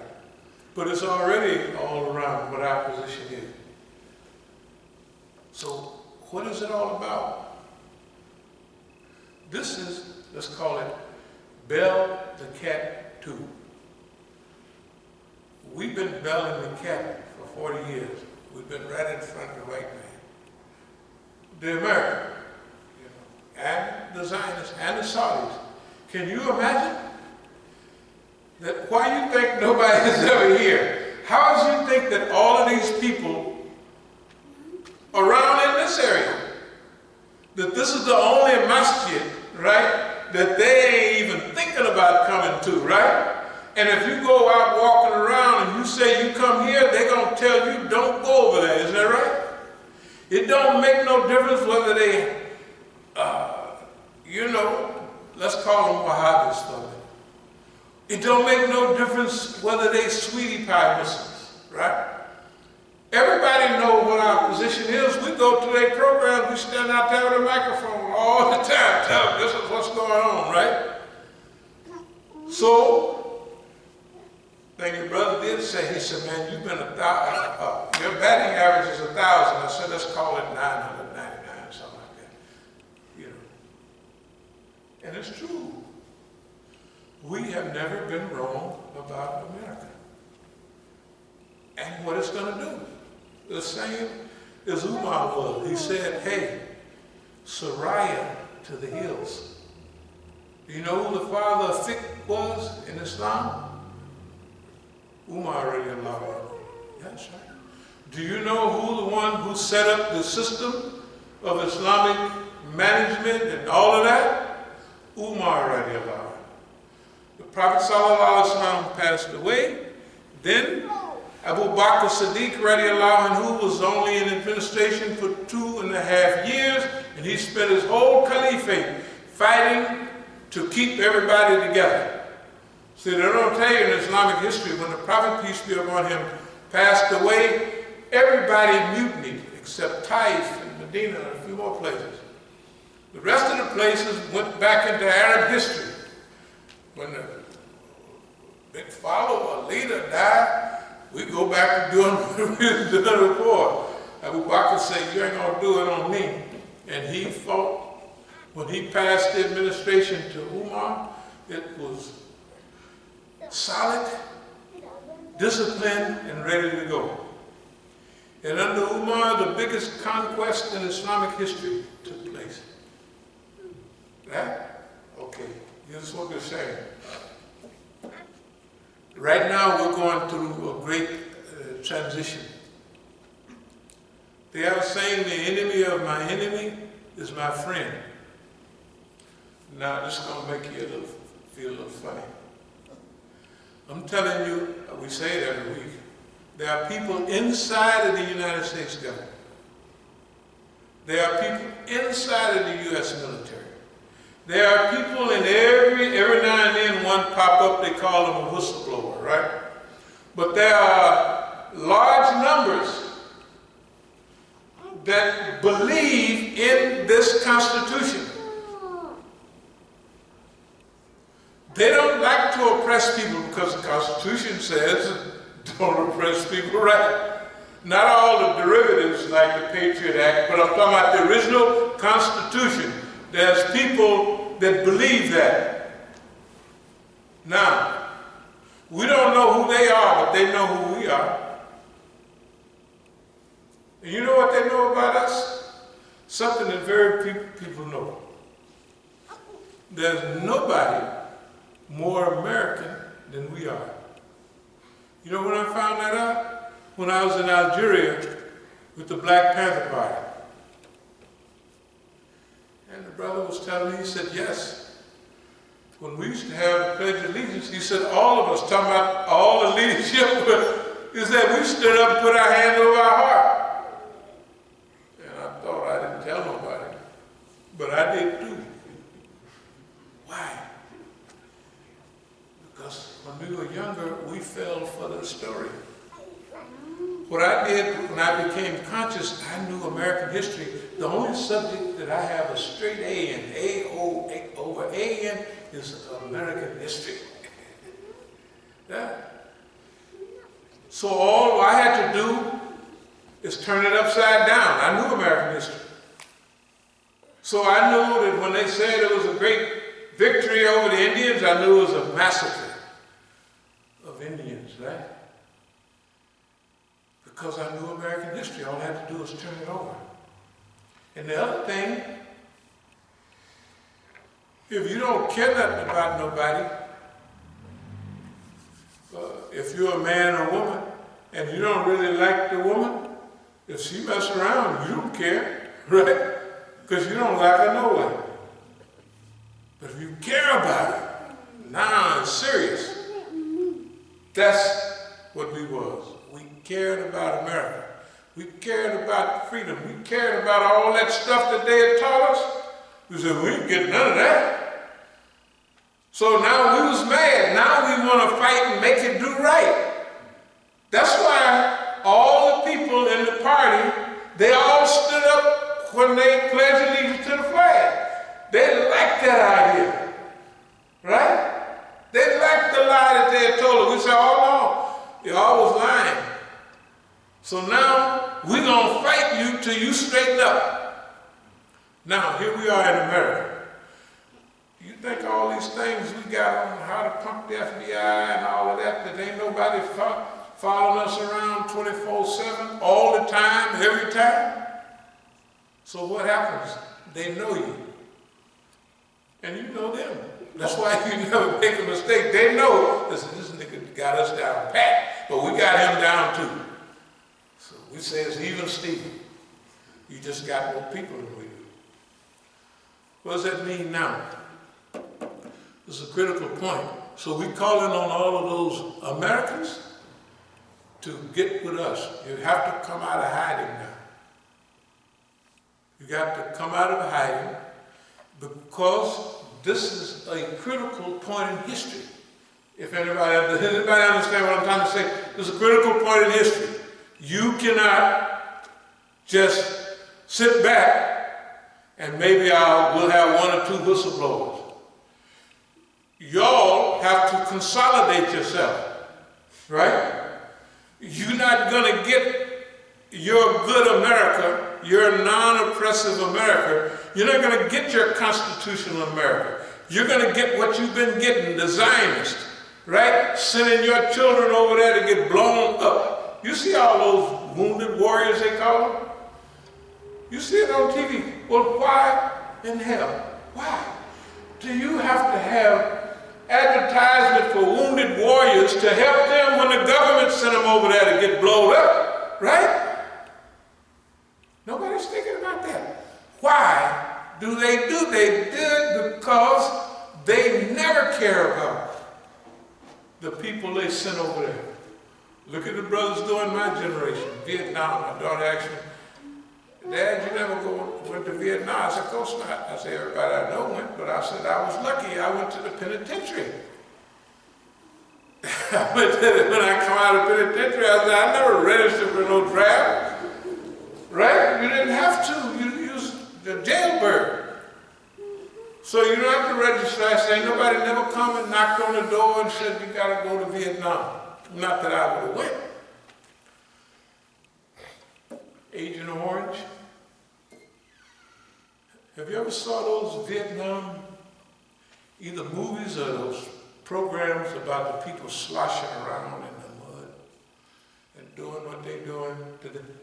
But it's already all around what our position is. So what is it all about? This is, let's call it Bell the Cat 2. We've been belling the cat for 40 years. We've been right in front of the white man. The American, and the Zionists, and the Saudis. Can you imagine? That why you think nobody is ever here? How does you think that all of these people around in this area, that this is the only masjid, right, that they ain't even thinking about coming to, right? And if you go out walking around and you say you come here, they're going to tell you don't go over there, isn't that right? It don't make no difference whether they, let's call them Wahhabis for them. It don't make no difference whether they sweetie pie Muslims, right? Everybody know what our position is. We go to their programs, we stand out there with a microphone all the time, tell them this is what's going on, right? So, thing your brother did say, he said, man, you've been 1,000, your batting average is 1,000. I said, let's call it 999, something like that. And it's true. We have never been wrong about America. And what it's going to do. The same as Umar was. He said, hey, Suraya to the hills. Do you know who the father of fiqh was in Islam? Umar radiallahu anhu. That's right. Do you know who the one who set up the system of Islamic management and all of that? Umar radiallahu anhu. The Prophet sallallahu alaihi wasallam passed away. Then Abu Bakr Siddiq radiallahu anhu was only in administration for 2.5 years, and he spent his whole caliphate fighting to keep everybody together. See, they don't tell you in Islamic history, when the Prophet, peace be upon him, passed away, everybody mutinied, except Taif and Medina and a few more places. The rest of the places went back into Arab history. When the big follower, leader died, we go back to doing what we was doing before. Abu Bakr said, you ain't going to do it on me. And he fought. When he passed the administration to Umar, it was solid, disciplined, and ready to go. And under Umar, the biggest conquest in Islamic history took place. Right? Okay, here's what they're saying. Right now, we're going through a great transition. They are saying the enemy of my enemy is my friend. Now, this is going to make you feel a little funny. I'm telling you, we say it every week, there are people inside of the United States government. There are people inside of the U.S. military. There are people in every now and then one pop up, they call them a whistleblower, right? But there are large numbers that believe in this Constitution. They don't like to oppress people because the Constitution says don't oppress people, right? Not all the derivatives like the Patriot Act, but I'm talking about the original Constitution. There's people that believe that. Now, we don't know who they are, but they know who we are. And you know what they know about us? Something that very few people know. There's nobody more American than we are. You know when I found that out? When I was in Algeria with the Black Panther Party. And the brother was telling me, he said, yes. When we used to have the Pledge of Allegiance, he said, all of us, talking about all the leadership, he said, we stood up and put our hand over our heart. And I thought I didn't tell nobody, but I did too. Why? Because when we were younger, we fell for the story. What I did when I became conscious, I knew American history. The only subject that I have a straight A in, over A in, is American history. Yeah. So all I had to do is turn it upside down. I knew American history. So I knew that when they said it was a great victory over the Indians, I knew it was a massacre of Indians, right? Because I knew American history. All I had to do was turn it over. And the other thing, if you don't care nothing about nobody, if you're a man or woman, and you don't really like the woman, if she mess around, you don't care, right? Because you don't like her no way. But if you care about her, now it's serious. That's what we was. We cared about America. We cared about freedom. We cared about all that stuff that they had taught us. We said, we ain't getting none of that. So now we was mad. Now we want to fight and make it do right. That's why all the people in the party, they all stood up when they pledged allegiance to the flag. They liked that idea, right? They liked the lie that they had told us. We said, oh no, y'all was lying. So now we're going to fight you till you straighten up. Now, here we are in America. You think all these things we got on how to pump the FBI and all of that, that ain't nobody following us around 24/7, all the time, every time? So what happens? They know you. And you know them. That's why you never make a mistake. They know, listen, this nigga got us down pat, but we got him down too. So we say it's even Steven. You just got more people than we do. What does that mean now? This is a critical point. So we calling on all of those Americans to get with us. You have to come out of hiding now. You got to come out of hiding because this is a critical point in history. If anybody understand what I'm trying to say, this is a critical point in history. You cannot just sit back and maybe we'll have one or two whistleblowers. Y'all have to consolidate yourself, right? You're not going to get your good America, your non-oppressive America. You're not going to get your constitutional America. You're going to get what you've been getting, the Zionists, right? Sending your children over there to get blown up. You see all those wounded warriors, they call them? You see it on TV. Well, why in hell? Why do you have to have advertisement for wounded warriors to help them when the government sent them over there to get blown up, right? Nobody's thinking about that. Why do? They do it because they never care about the people they sent over there. Look at the brothers doing my generation, Vietnam. My daughter asked me, Dad, you never went to Vietnam? I said, of course not. I said, everybody I know went, but I said, I was lucky. I went to the penitentiary. When I come out of the penitentiary, I said, I never registered for no draft. Right? You didn't have to. You used the jailbird. So you don't have to register. I say, nobody never come and knocked on the door and said, you got to go to Vietnam. Not that I would have went. Agent Orange. Have you ever saw those Vietnam, either movies or those programs about the people sloshing around in the mud and doing what they're doing?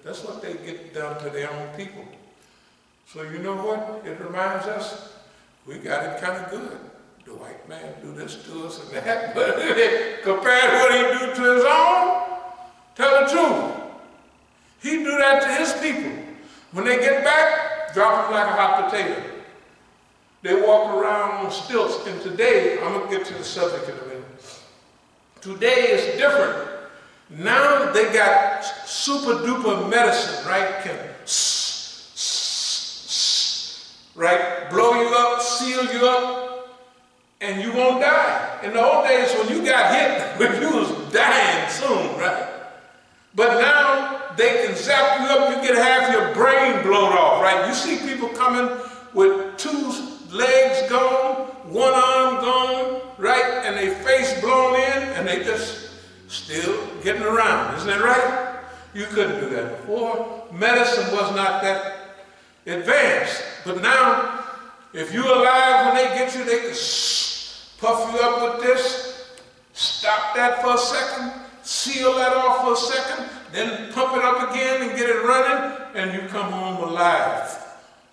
That's what they get done to their own people. So you know what? It reminds us, we got it kind of good. The white man do this to us and that, but compared to what he do to his own, tell the truth. He do that to his people. When they get back, drop them like a hot potato. They walk around on stilts. And today, I'm going to get to the subject in a minute. Today is different. Now they got super duper medicine, right? Can right? Blow you up, seal you up, and you won't die. In the old days when you got hit, when you was dying soon, right? But now they can zap you up, you get half your brain blown off, right? You see people coming with 2 legs gone, 1 arm gone, right? And their face blown in, and they just still getting around. Isn't that right? You couldn't do that before. Medicine was not that advanced. But now, if you're alive when they get you, they can puff you up with this, stop that for a second, seal that off for a second, then pump it up again and get it running, and you come home alive.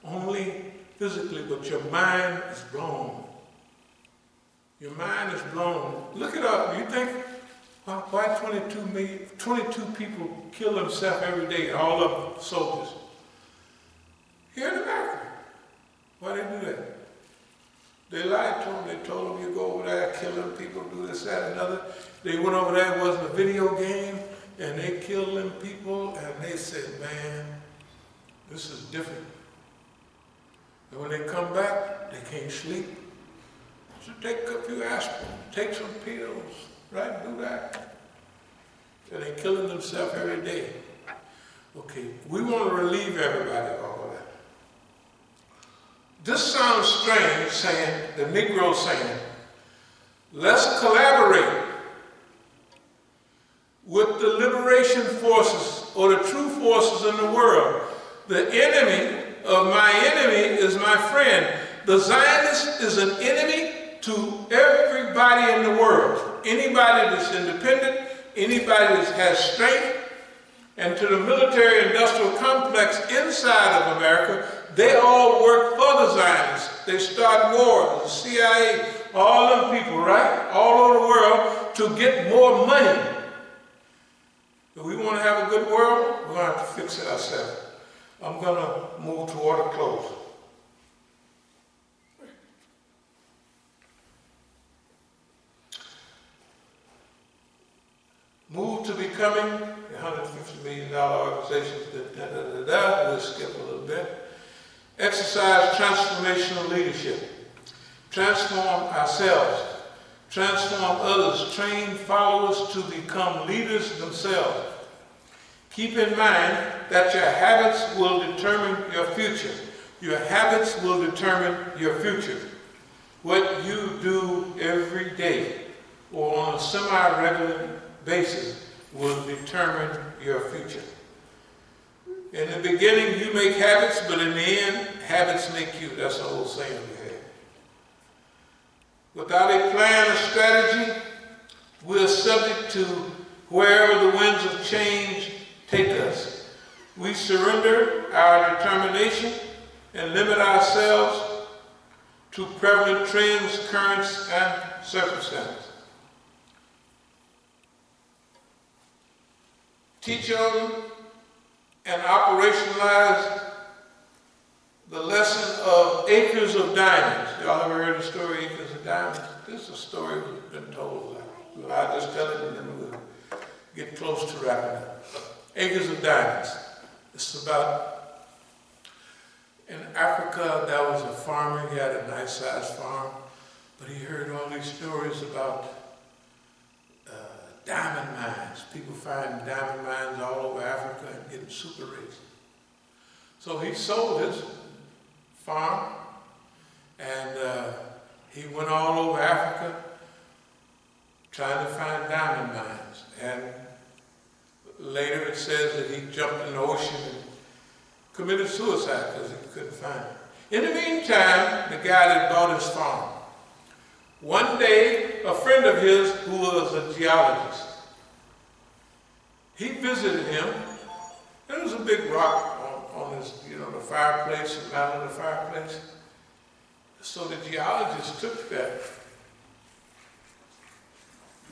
Only physically, but your mind is blown. Your mind is blown. Look it up. You think, why 22 people kill themselves every day, all of them soldiers? Here in America. Why they do that? They lied to them. They told them, you go over there, kill them people, do this, that, and another. They went over there, it wasn't a video game, and they killed them people, and they said, man, this is different. And when they come back, they can't sleep. So take a few aspirin, take some pills, right? Do that. And they're killing themselves every day. Okay, we want to relieve everybody of all of that. This sounds strange, saying, the Negro saying, let's collaborate with the liberation forces or the true forces in the world. The enemy of my enemy is my friend. The Zionist is an enemy to everybody in the world. Anybody that's independent, anybody that has strength, and to the military-industrial complex inside of America, they all work for the Zionists. They start wars, the CIA, all them people, right? All over the world to get more money. If we want to have a good world, we're going to have to fix it ourselves. I'm going to move toward a close. Move to becoming a $150 million organization. We'll skip a little bit. Exercise transformational leadership. Transform ourselves. Transform others. Train followers to become leaders themselves. Keep in mind that your habits will determine your future. Your habits will determine your future. What you do every day or on a semi-regular basis will determine your future. In the beginning, you make habits, but in the end, habits make you. That's the whole saying we have. Without a plan or strategy, We are subject to wherever the winds of change take us. We surrender our determination and limit ourselves to prevalent trends, currents, and circumstances. Teach on and operationalize the lesson of acres of diamonds. Y'all ever heard the story, Acres of Diamonds? This is a story that's been told. I'll just tell it and then we'll get close to wrapping up. Acres of Diamonds. It's about, in Africa, there was a farmer. He had a nice-sized farm, but he heard all these stories about diamond mines. People finding diamond mines all over Africa and getting super rich. So he sold his farm and he went all over Africa trying to find diamond mines. And later it says that he jumped in the ocean and committed suicide because he couldn't find it. In the meantime, the guy that bought his farm, one day, a friend of his who was a geologist, he visited him. There was a big rock on his, the fireplace, the mountain of the fireplace. So the geologist took that.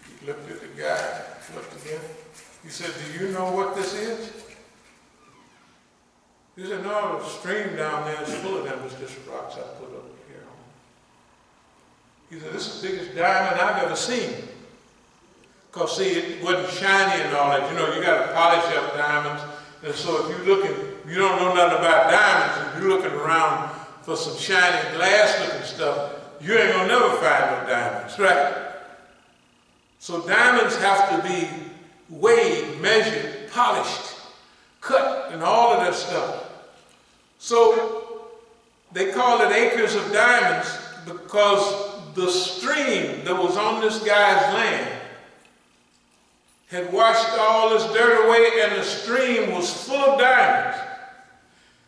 He looked at the guy, looked again. He said, "Do you know what this is?" He said, "No, the stream down there is full of them. It's just rocks I put up here." He said, "This is the biggest diamond I've ever seen." Because see, it wasn't shiny and all that. You got to polish up diamonds. And so if you're looking, you don't know nothing about diamonds, if you're looking around for some shiny glass looking stuff, you ain't gonna never find no diamonds, right? So diamonds have to be weighed, measured, polished, cut, and all of that stuff. So they call it acres of diamonds because the stream that was on this guy's land had washed all this dirt away and the stream was full of diamonds.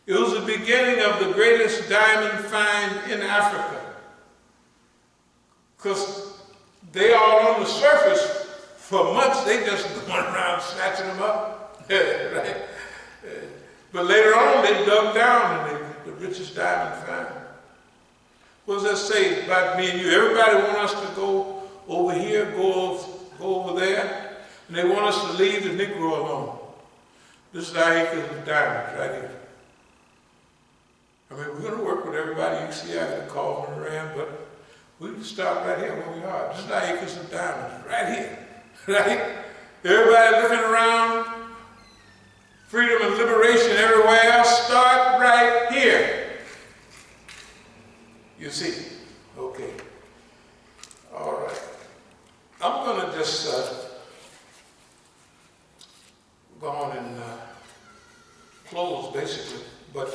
It was the beginning of the greatest diamond find in Africa. Because they all on the surface for months, they just going around snatching them up. Right? But later on, they dug down and they the richest diamond find. What does that say about me and you? Everybody wants us to go over here, go over there. And they want us to leave the Negro alone. This is our acres of diamonds right here. I mean, we're going to work with everybody. You see, I got a call from Iran, but we can start right here where we are. This is our acres of diamonds right here. Right? Everybody looking around, freedom and liberation everywhere else, start right here. You see? Okay. All right. I'm going to just go on and close, basically, but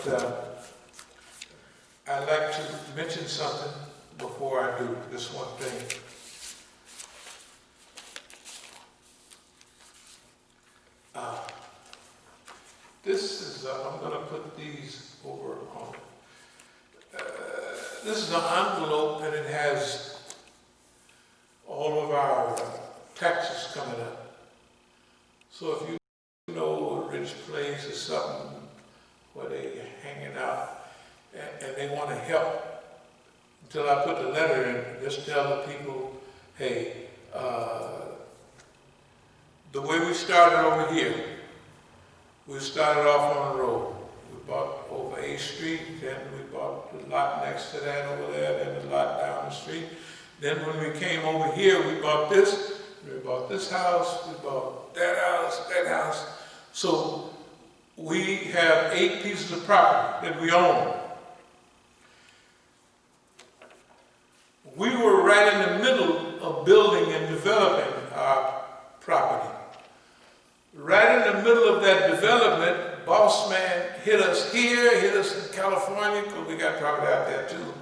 I'd like to mention something before I do this one thing. This is, I'm going to put these over on, this is an envelope and it has all of our taxes coming up. So if you know a rich place or something where they're hanging out and they want to help, until I put the letter in, just tell the people, hey, the way we started over here, we started off on the road. We bought over 8th Street, then we bought the lot next to that over there, then the lot down the street. Then when we came over here, we bought this house, we bought that house. So we have 8 pieces of property that we own. We were right in the middle of building and developing our property. Right in the middle of that development, boss man hit us here, hit us in California, because we got property out there too.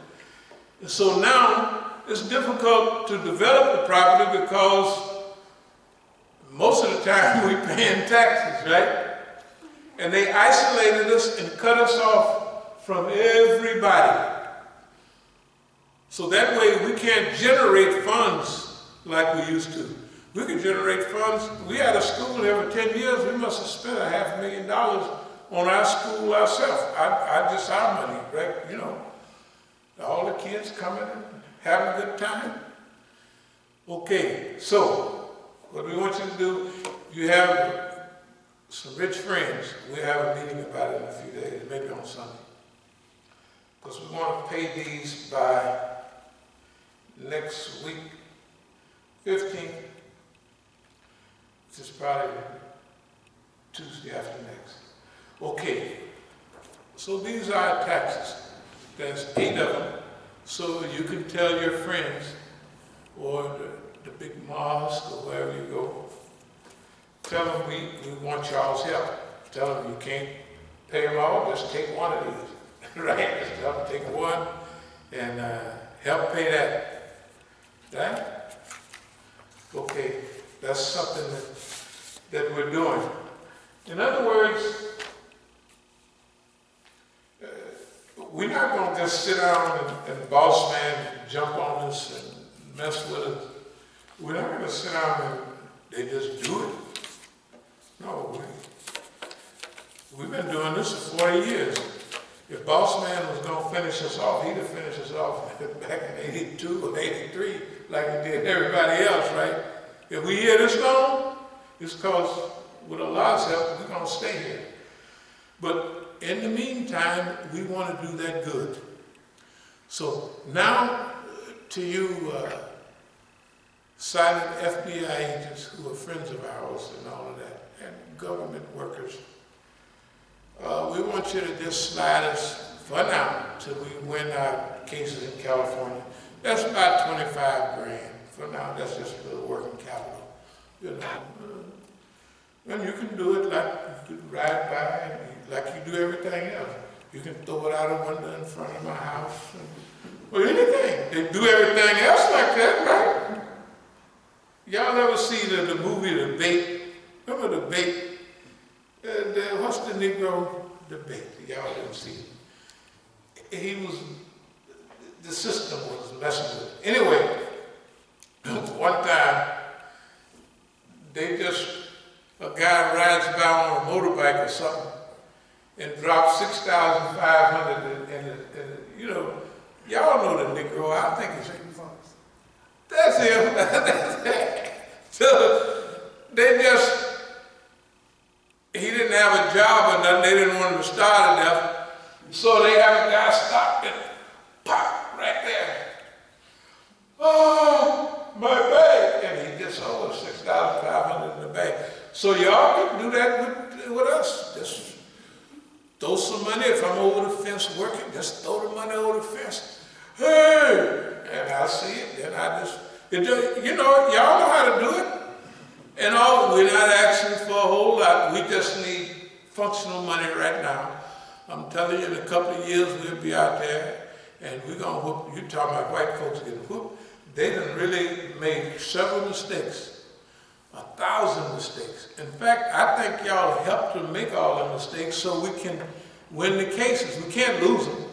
And so now it's difficult to develop the property because most of the time we're paying taxes, right? And they isolated us and cut us off from everybody. So that way we can't generate funds like we used to. We could generate funds. We had a school here for 10 years. We must have spent $500,000 on our school ourselves. Just our money, right? You know, all the kids coming and having a good time. Okay, so what we want you to do, you have some rich friends. We have a meeting about it in a few days, maybe on Sunday. Because we want to pay these by next week, 15th, which is probably Tuesday after next. Okay, so these are our taxes. There's 8 of them, so you can tell your friends or the big mosque or wherever you go, tell them we want y'all's help. Tell them you can't pay them all, just take one of these, right? Just tell them take one and help pay that, right? Okay, that's something that we're doing. In other words, we're not going to just sit down and boss man jump on us and mess with us. We're not going to sit down and they just do it. No, we've been doing this for 40 years. If boss man was going to finish us off, he'd have finished us off back in 82 or 83 like he did everybody else, right? If we hear this long, it's because with Allah's help, we're going to stay here. But in the meantime, we want to do that good. So now to you silent FBI agents who are friends of ours and all of that, and government workers, we want you to just slide us for now till we win our cases in California. That's about 25 grand. For now, that's just a little working capital. You know, and you can do it like you could ride by and like you do everything else. You can throw it out a window in front of my house, or anything. They do everything else like that, right? Y'all ever see the movie The Bait? Remember The Bait? What's the Negro? The Bait. Y'all didn't see it. The system was messing with it. Anyway, one time, a guy rides by on a motorbike or something and drops 6,500 and you know, y'all know the Negro, I think he's shaking funds. That's him, that's it. So he didn't have a job or nothing, they didn't want him to starve to death, so they have a guy stop and pop right there. Oh, my bag, and he just owed 6,500 in the bag. So y'all can do that with us. Just throw some money. If I'm over the fence working, just throw the money over the fence. Hey, and I see it. Then you know, y'all know how to do it. And we're not asking for a whole lot. We just need functional money right now. I'm telling you, in a couple of years, we'll be out there, and we're gonna whoop. You talking about white folks getting whooped? They done really made several mistakes. 1,000 mistakes. In fact, I think y'all helped to make all the mistakes so we can win the cases. We can't lose them.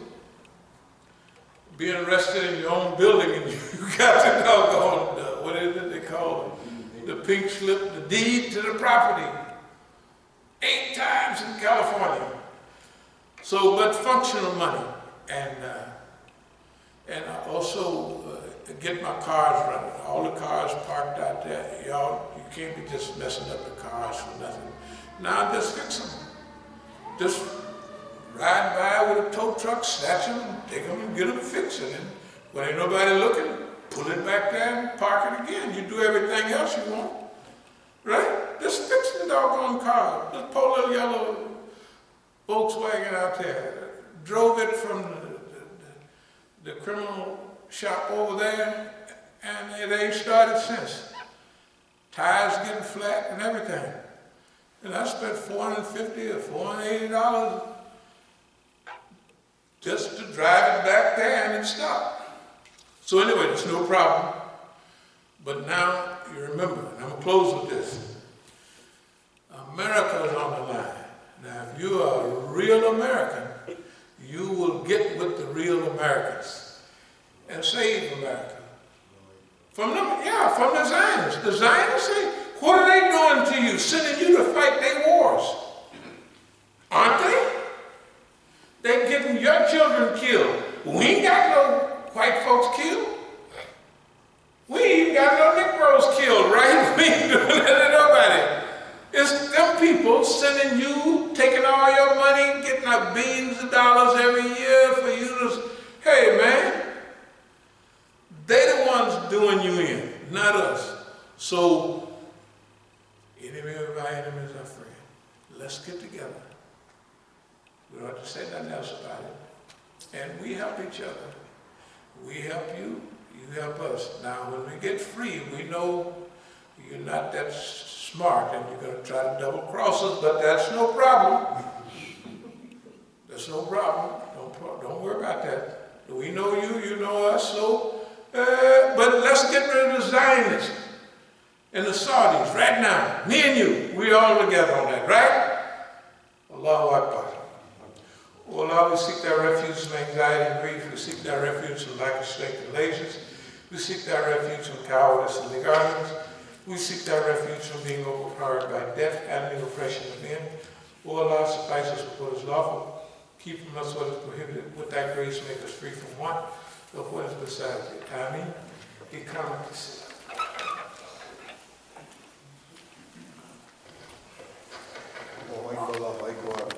Being arrested in your own building and you got the doggone, what is it they call it? The pink slip, the deed to the property. 8 times in California. So, but functional money. And I also get my cars running. All the cars parked out there. Y'all, you can't be just messing up the cars for nothing. Now just fix them. Just ride by with a tow truck, snatch them, take them and get them fixed. And then when ain't nobody looking, pull it back there and park it again. You do everything else you want, right? Just fix the doggone car. Just pull a little yellow Volkswagen out there. Drove it from the criminal shop over there, and it ain't started since. Tires getting flat and everything. And I spent $450 or $480 just to drive it back there and it stopped. So anyway, it's no problem. But now you remember, and I'm gonna close with this. America is on the line. Now if you are a real American, you will get with the real Americans and save America. From the Zionists. The Zionists say, what are they doing to you? Sending you to fight their wars. Aren't they? They're getting your children killed. We ain't got no white folks killed. We ain't even got no Negroes killed, right? We ain't doing that to nobody. It's them people sending you, taking all your money, getting up billions of dollars every year for you to, hey man, they the ones doing you in, not us. So, enemy of our enemy is our friend. Let's get together. We don't have to say nothing else about it. And we help each other. We help you, you help us. Now, when we get free, we know you're not that smart and you're going to try to double cross us, but that's no problem. That's no problem. Don't worry about that. We know you, you know us, so, but let's get rid of the Zionists and the Saudis right now. Me and you, we all together on that, right? Allahu Akbar. Oh Lord, we seek thy refuge from anxiety and grief. We seek thy refuge from lack of strength and laziness. We seek thy refuge from cowardice and ignorance. We seek thy refuge from being overpowered by death and the oppression of men. O Allah, suffice us with what is lawful. Keep from us what is prohibited. With thy grace, make us free from want of what is beside thee. Amen. He cometh to see. Allahu Akbar, Allahu Akbar.